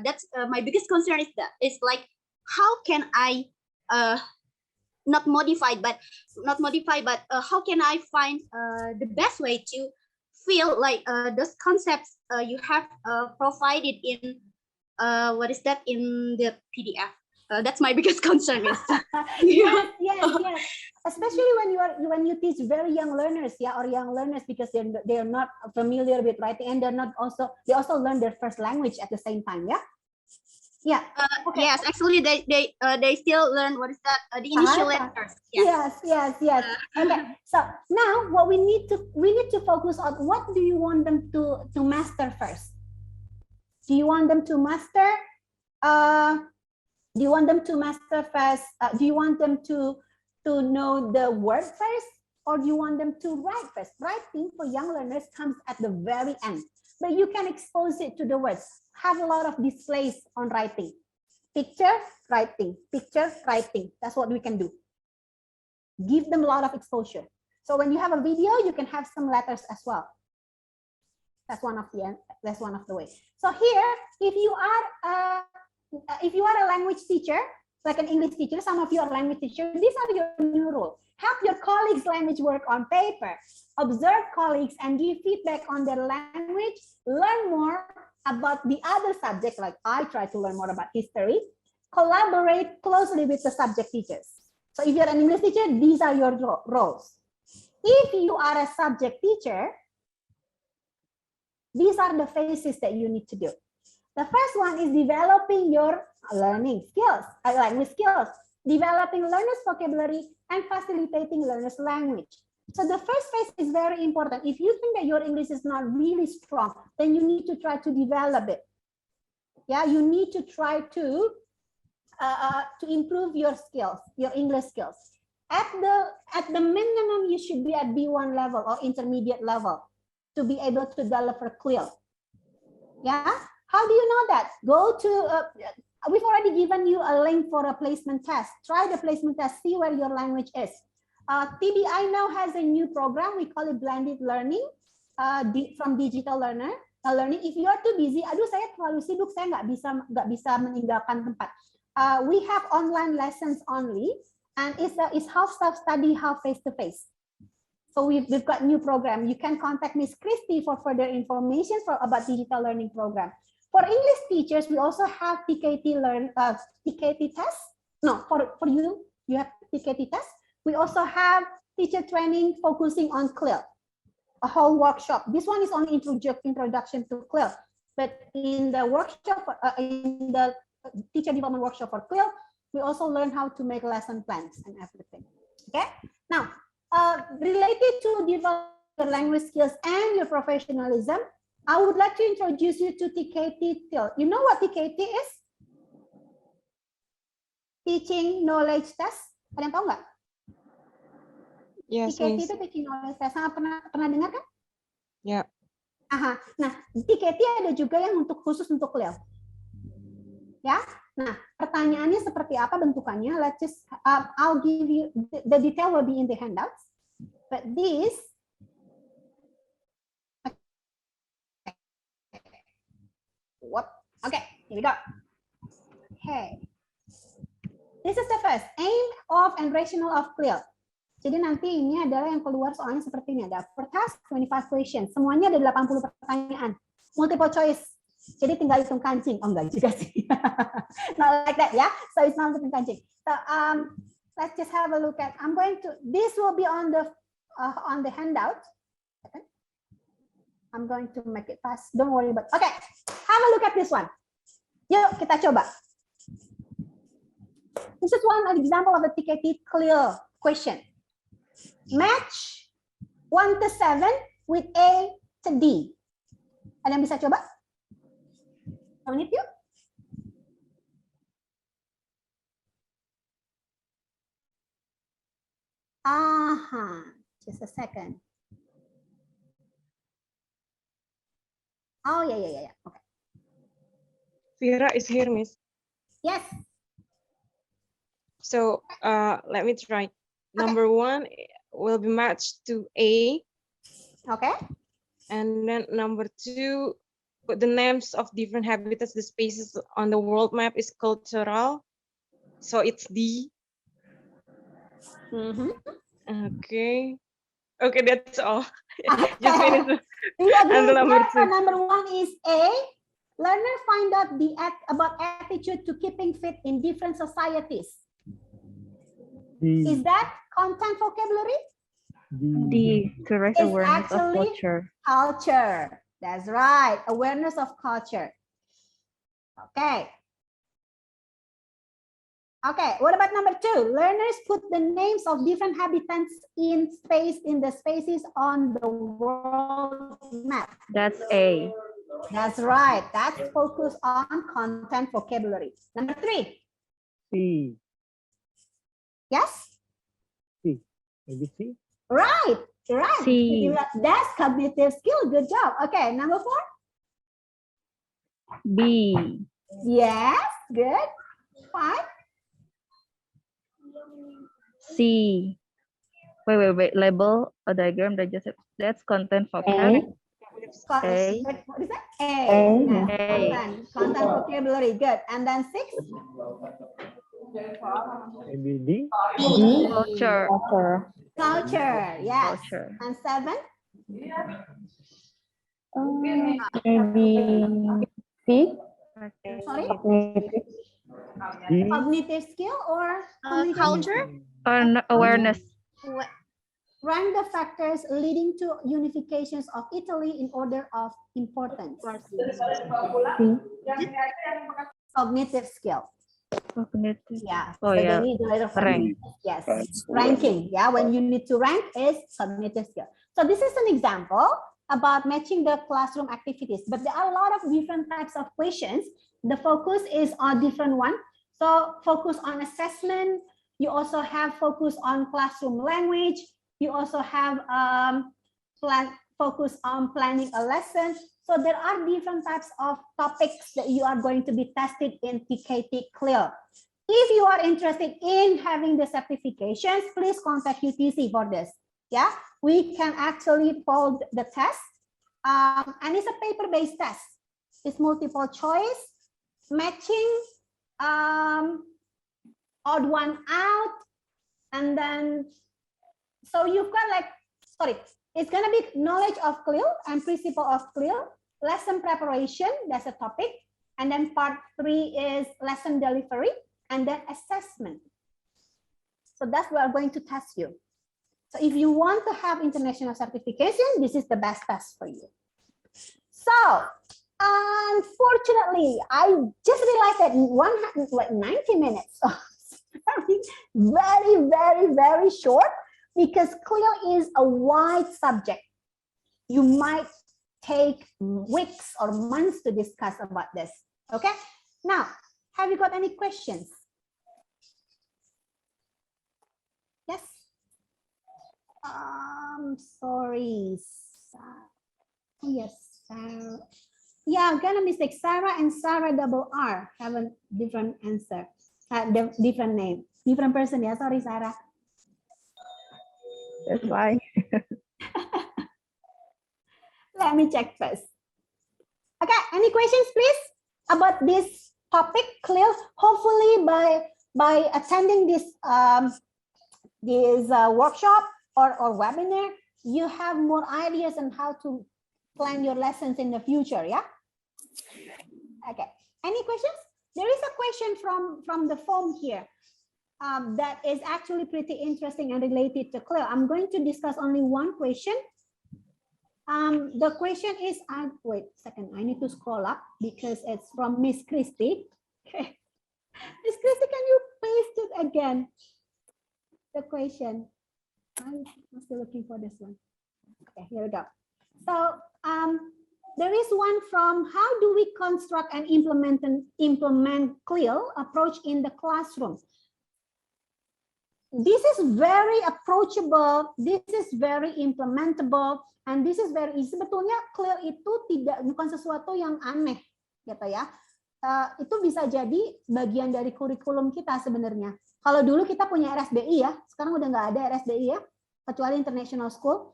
that's my biggest concern is that it's like how can I not modify, but how can I find the best way to feel like those concepts you have provided in in the PDF. That's my biggest concern. Yes. Especially when you teach very young learners, or young learners, because they're not familiar with writing, and they also learn their first language at the same time. Yeah. Okay. Yes, actually they still learn the initial letters. Yes. Okay. So now what we need to focus on, what do you want them to master first? Do you want them to master? Do you want them to master first? Do you want them to know the word first, or do you want them to write first? Writing for young learners comes at the very end, but you can expose it to the words. Have a lot of displays on writing. Picture, writing. Picture, writing. That's what we can do. Give them a lot of exposure. So when you have a video, you can have some letters as well. That's one of the ways. So here, if you are a language teacher, like an English teacher, some of you are language teachers, these are your new rules. Help your colleagues' language work on paper. Observe colleagues and give feedback on their language. Learn more about the other subject, like I try to learn more about history. Collaborate closely with the subject teachers. So if you're an English teacher, these are your roles. If you are a subject teacher, these are the phases that you need to do. The first one is developing your learning skills, language skills, developing learners' vocabulary, and facilitating learners' language. So the first phase is very important. If you think that your English is not really strong, then you need to try to develop it. Yeah, you need to try to improve your skills, your English skills. At the minimum, you should be at B1 level or intermediate level to be able to deliver clear. Yeah. How do you know that? Go to, we've already given you a link for a placement test. Try the placement test, see where your language is. TBI now has a new program, we call it blended learning from digital learning. If you are too busy, aduh saya terlalu sibuk, saya nggak bisa meninggalkan tempat. We have online lessons only, and it's half self-study, half face-to-face. So we've got new program. You can contact Miss Christy for further information about digital learning program. For English teachers, we also have TKT test. No, for you have TKT test. We also have teacher training focusing on CLIL, a whole workshop. This one is only introduction to CLIL, but in the workshop, in the teacher development workshop for CLIL, we also learn how to make lesson plans and everything. Okay. Now, related to develop your language skills and your professionalism, I would like to introduce you to TKT TIL. You know what TKT is? Teaching Knowledge Test. Kalian tahu nggak? Yes, TKT Miss. itu teaching knowledge test. Pernah dengar kan? Yeah. Aha. Nah, TKT ada juga yang khusus untuk CLIL. Ya. Nah, pertanyaannya seperti apa bentukannya? Let's just I'll give you the detail will be in the handouts. But this okay, here we go. Okay. This is the first aim of and rationale of CLIL. Jadi nanti ini adalah yang keluar soalnya seperti ini. Ada per task 25 questions. Semuanya ada 80 pertanyaan. Multiple choice. Jadi tinggal hitung kancing. Oh enggak juga sih. Not like that ya. So it's not hitung kancing. So let's just have a look at. I'm going to. This will be on the handout. I'm going to make it fast. Don't worry about. Okay. Have a look at this one. Yuk kita coba. This is one example of a TKT CLIL question. Match 1 to 7 with A to D. Ada yang bisa coba? Don't you? Just a second. Oh yeah. Okay. Vera is here, Miss. Yes. So let me try. Number 1 will be matched to A. Okay. And then number 2, put the names of different habitats, the spaces on the world map is cultural. So it's D. Okay. Okay, that's all. Just finish. And number 2. Number 1 is A. Learner find out about attitude to keeping fit in different societies. Is that content vocabulary? D, to raise It's awareness of actually culture. Culture. That's right. Awareness of culture. Okay. Okay. What about number 2? Learners put the names of different habitats in the spaces on the world map. That's A. That's right. That's focus on content vocabulary. Number 3. C. Yes? C. Maybe C. Right. Right. C. That's cognitive skill. Good job. Okay. Number 4. B. Yes. Good. 5. C. Wait. Label a diagram that just that's content vocabulary. A. What is that? A. A. Content vocabulary. Good. And then 6. Maybe D. Culture. Culture. Yes. Culture. And 7. Maybe C. Sorry. D. Cognitive skill or Culture. Or awareness. Rank the factors leading to unifications of Italy in order of importance. Cognitive skill. Cognitive. Yeah. Oh, so yeah. they need a little Rank. Yes. Ranking. Yeah. When you need to rank is cognitive skill. So this is an example about matching the classroom activities, but there are a lot of different types of questions. The focus is on different one. So focus on assessment. You also have focus on classroom language. You also have focus on planning a lesson. So there are different types of topics that you are going to be tested in TKT CLIL. If you are interested in having the certifications, please contact UTC for this. Yeah, we can actually fold the test. And it's a paper-based test. It's multiple choice, matching, odd one out, and then, so you've got it's going to be knowledge of CLIL and principle of CLIL, lesson preparation, that's a topic, and then part 3 is lesson delivery, and then assessment. So that's what we're going to test you. So if you want to have international certification, this is the best test for you. So unfortunately, I just realized that 90 minutes. Very short, because CLIL is a wide subject. You might take weeks or months to discuss about this. Okay, now have you got any questions? Yes. Sorry. Yes, Sarah. Yeah, I'm gonna mistake. Sarah and Sarah double R have a different answer. Different name. Different person, yeah. Sorry, Sarah. That's why. Let me check first. Okay, any questions, please, about this topic? Clear? Hopefully, by attending this workshop or webinar, you have more ideas on how to plan your lessons in the future. Yeah. Okay. Any questions? There is a question from the form here that is actually pretty interesting and related to CLIL. I'm going to discuss only one question. The question is, wait a second, I need to scroll up because it's from Miss Christy. Okay. Miss Christy, can you paste it again? The question. I'm still looking for this one. Okay, here we go. So there is one from how do we construct and implement CLIL approach in the classroom? This is very approachable, this is very implementable, and this is very easy. Sebetulnya CLIL itu bukan sesuatu yang aneh, gitu ya. Itu bisa jadi bagian dari kurikulum kita sebenarnya. Kalau dulu kita punya RSBI ya, sekarang udah nggak ada RSBI ya, kecuali International School.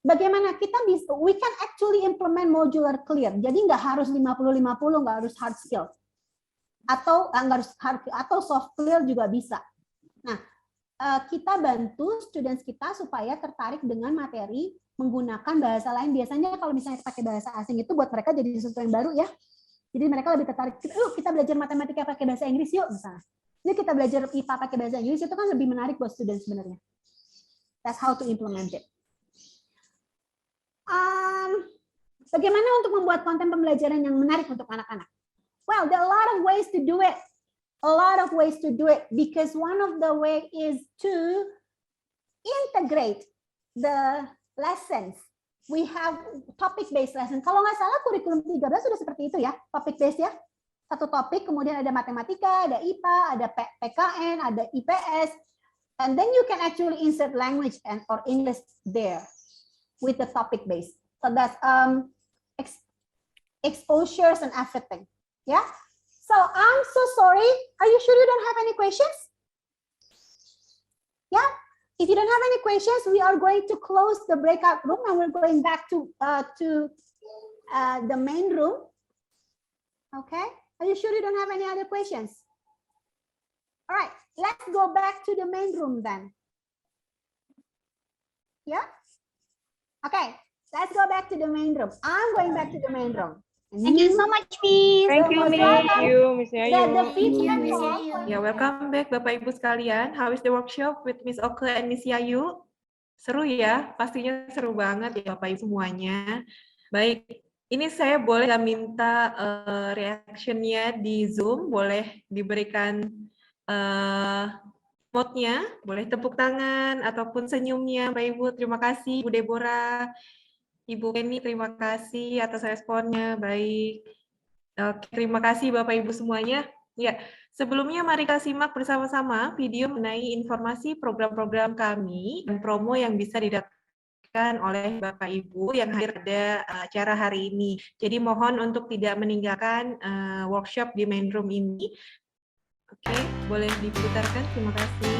Bagaimana kita bisa, we can actually implement modular CLIL. Jadi nggak harus 50-50, nggak harus hard skill. Atau nggak harus hard, atau soft CLIL juga bisa. Nah, kita bantu students kita supaya tertarik dengan materi menggunakan bahasa lain. Biasanya kalau misalnya pakai bahasa asing itu buat mereka jadi sesuatu yang baru ya. Jadi mereka lebih tertarik, kita belajar matematika pakai bahasa Inggris yuk misalnya. Jadi kita belajar IPA pakai bahasa Inggris itu kan lebih menarik buat student sebenarnya. That's how to implement it. Bagaimana untuk membuat konten pembelajaran yang menarik untuk anak-anak? Well, there are a lot of ways to do it. A lot of ways to do it because one of the way is to integrate the lessons. We have topic-based lesson. Kalau nggak salah kurikulum 13 sudah seperti itu ya, topic-based ya. Satu topik, kemudian ada matematika, ada IPA, ada PKN, ada IPS, and then you can actually insert language or English there with the topic-based. So that's exposures and everything. Yeah. So I'm so sorry. Are you sure you don't have any questions? Yeah. If you don't have any questions, we are going to close the breakout room and we're going back to the main room. Okay. Are you sure you don't have any other questions? All right. Let's go back to the main room then. Yeah. Okay. Let's go back to the main room. I'm going back to the main room. Thank you so much, Miss. Thank you, Miss Yayu. Ya, welcome back Bapak Ibu sekalian. How is the workshop with Miss Oke and Miss Yayu? Seru ya? Pastinya seru banget ya Bapak Ibu semuanya. Baik, ini saya boleh minta reaction-nya di Zoom, boleh diberikan vote-nya, boleh tepuk tangan ataupun senyumnya Bapak Ibu. Terima kasih Bu Deborah. Ibu Penny, terima kasih atas responnya. Baik. Oke, terima kasih Bapak Ibu semuanya. Ya, sebelumnya mari kita simak bersama-sama video mengenai informasi program-program kami dan promo yang bisa didapatkan oleh Bapak Ibu yang hadir pada acara hari ini. Jadi mohon untuk tidak meninggalkan workshop di main room ini. Oke, boleh diputarkan. Terima kasih.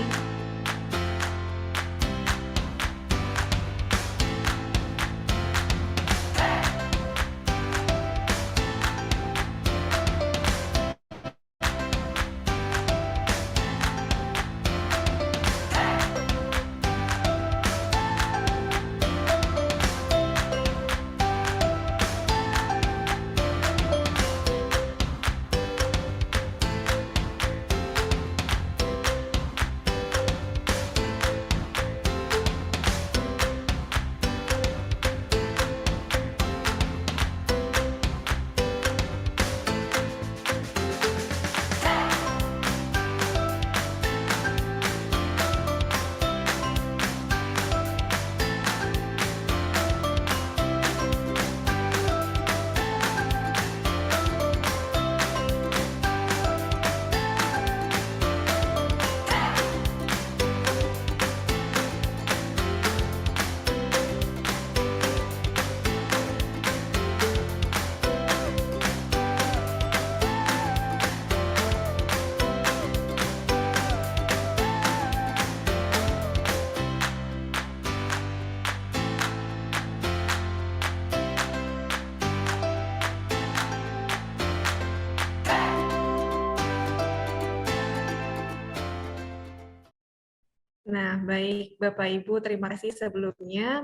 Nah, baik Bapak Ibu, terima kasih sebelumnya.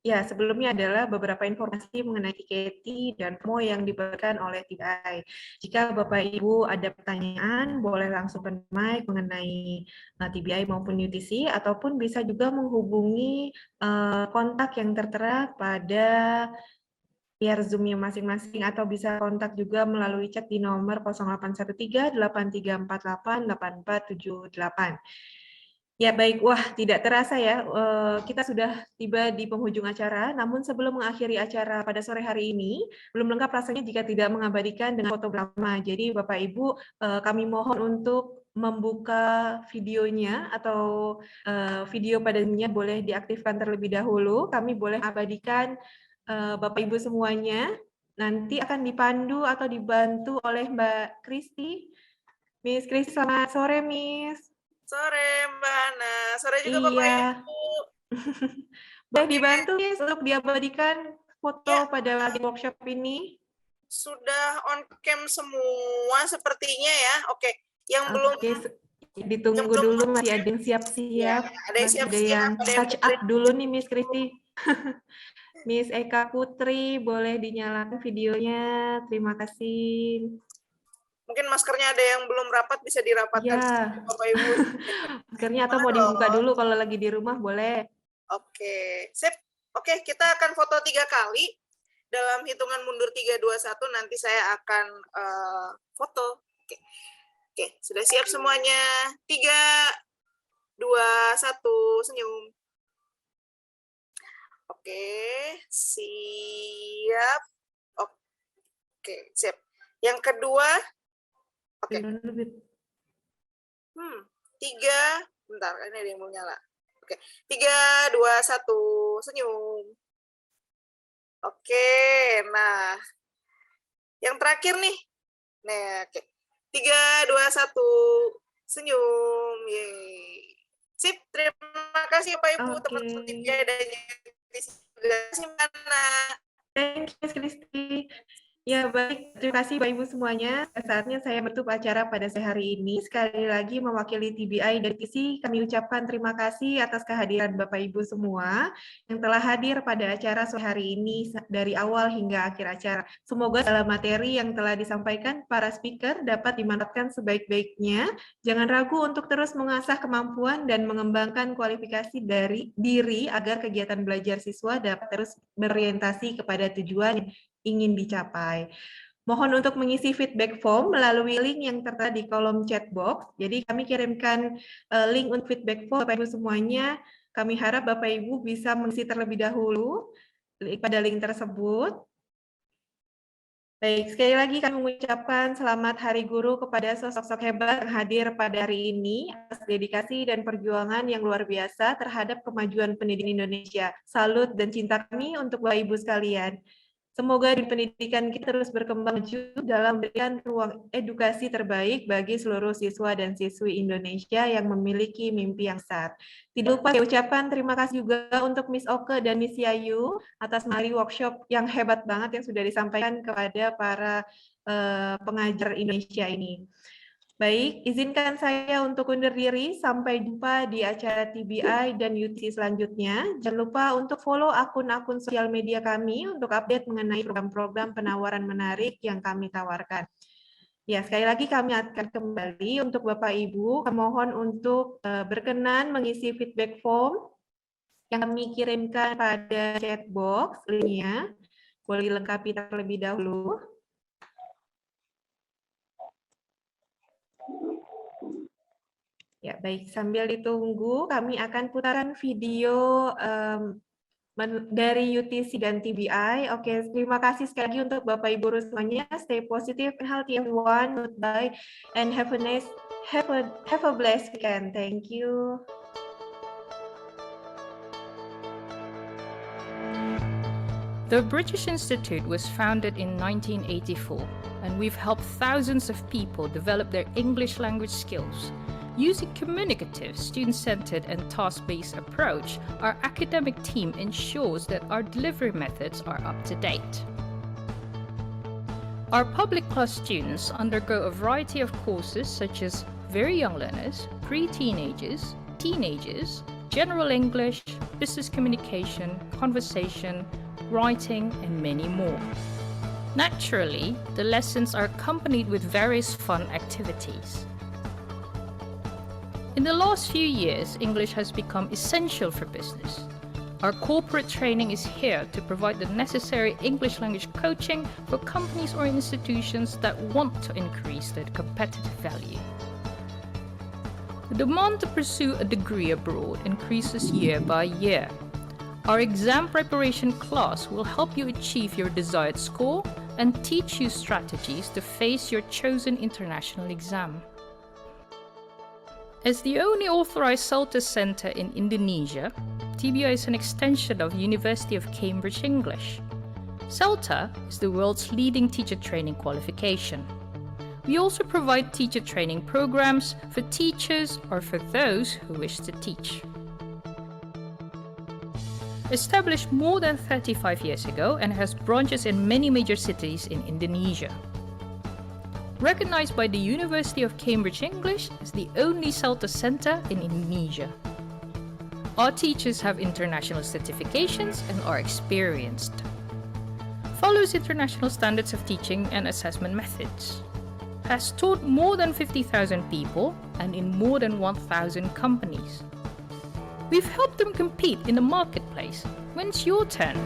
Sebelumnya adalah beberapa informasi mengenai TKT dan PMO yang diberikan oleh TBI. Jika Bapak Ibu ada pertanyaan, boleh langsung ke mic mengenai TBI maupun UTC, ataupun bisa juga menghubungi kontak yang tertera pada layar Zoom-nya masing-masing, atau bisa kontak juga melalui chat di nomor 0813-8348-8478. Ya baik, wah tidak terasa ya, kita sudah tiba di penghujung acara, namun sebelum mengakhiri acara pada sore hari ini, belum lengkap rasanya jika tidak mengabadikan dengan foto bersama. Jadi Bapak Ibu, kami mohon untuk membuka videonya atau video pada Zoom-nya boleh diaktifkan terlebih dahulu, kami boleh abadikan Bapak Ibu semuanya, nanti akan dipandu atau dibantu oleh Mbak Kristi. Miss Kristi, selamat sore Miss. Sore Mbak Hana, sore juga Bapak Ibu. Boleh dibantu Miss untuk diabadikan foto pada workshop ini? Sudah on cam semua sepertinya ya. Oke, yang belum ditunggu dulu, masih ada yang siap-siap. Ada yang siap-siap, ada yang touch up dulu nih Miss Kristi. Miss Eka Putri, boleh dinyalakan videonya. Terima kasih. Mungkin maskernya ada yang belum rapat, bisa dirapatkan Bapak Ibu. Maskernya atau mau dibuka dulu kalau lagi di rumah, boleh. Oke, sip. Oke, kita akan foto 3 kali. Dalam hitungan mundur 3, 2, 1, nanti saya akan foto. Oke, sudah siap semuanya. 3, 2, 1, senyum. Oke, siap. Oke, siap. Yang kedua, oke. 3, bentar, ini ada yang belum nyala. Oke, 3, 2, 1, senyum. Oke, nah, yang terakhir nih. Nah, oke. 3, 2, 1, senyum. Yeay. Sip, terima kasih Bapak Ibu, teman-teman TBI dan terima kasih Mana. Thank you, Miss Kristi. Ya baik, terima kasih Bapak Ibu semuanya. Saatnya saya menutup acara pada sore hari ini. Sekali lagi mewakili TBI dan TC, kami ucapkan terima kasih atas kehadiran Bapak Ibu semua yang telah hadir pada acara sore hari ini dari awal hingga akhir acara. Semoga dalam materi yang telah disampaikan para speaker dapat dimanfaatkan sebaik-baiknya. Jangan ragu untuk terus mengasah kemampuan dan mengembangkan kualifikasi dari diri agar kegiatan belajar siswa dapat terus berorientasi kepada tujuan ingin dicapai. Mohon untuk mengisi feedback form melalui link yang tertera di kolom chat box. Jadi kami kirimkan link untuk feedback form Bapak Ibu semuanya. Kami harap Bapak Ibu bisa mengisi terlebih dahulu pada link tersebut. Baik, sekali lagi kami mengucapkan selamat Hari Guru kepada sosok-sosok hebat yang hadir pada hari ini atas dedikasi dan perjuangan yang luar biasa terhadap kemajuan pendidikan Indonesia. Salut dan cinta kami untuk Bapak Ibu sekalian. Semoga di pendidikan kita terus berkembang maju dalam memberikan ruang edukasi terbaik bagi seluruh siswa dan siswi Indonesia yang memiliki mimpi yang besar. Tidak lupa saya ucapkan terima kasih juga untuk Miss Oke dan Miss Yayu atas materi workshop yang hebat banget yang sudah disampaikan kepada para pengajar Indonesia ini. Baik, izinkan saya untuk undur diri. Sampai jumpa di acara TBI dan UTC selanjutnya. Jangan lupa untuk follow akun-akun sosial media kami untuk update mengenai program-program penawaran menarik yang kami tawarkan. Ya, sekali lagi kami akan kembali untuk Bapak Ibu. Kami mohon untuk berkenan mengisi feedback form yang kami kirimkan pada chat box linknya. Boleh dilengkapi terlebih dahulu. Ya, baik. Sambil ditunggu, kami akan putarkan video dari UTC dan TBI. Oke, terima kasih sekali lagi untuk Bapak Ibu semuanya. Stay positive and healthy everyone. Goodbye and have a blessed weekend. Thank you. The British Institute was founded in 1984, and we've helped thousands of people develop their English language skills. Using communicative, student-centered and task-based approach, our academic team ensures that our delivery methods are up to date. Our public class students undergo a variety of courses such as very young learners, pre-teenagers, teenagers, general English, business communication, conversation, writing, and many more. Naturally, the lessons are accompanied with various fun activities. In the last few years, English has become essential for business. Our corporate training is here to provide the necessary English language coaching for companies or institutions that want to increase their competitive value. The demand to pursue a degree abroad increases year by year. Our exam preparation class will help you achieve your desired score and teach you strategies to face your chosen international exam. As the only authorized CELTA center in Indonesia, TBI is an extension of University of Cambridge English. CELTA is the world's leading teacher training qualification. We also provide teacher training programs for teachers or for those who wish to teach. Established more than 35 years ago and has branches in many major cities in Indonesia. Recognized by the University of Cambridge English as the only CELTA center in Indonesia. Our teachers have international certifications and are experienced. Follows international standards of teaching and assessment methods. Has taught more than 50,000 people and in more than 1,000 companies. We've helped them compete in the marketplace. When's your turn?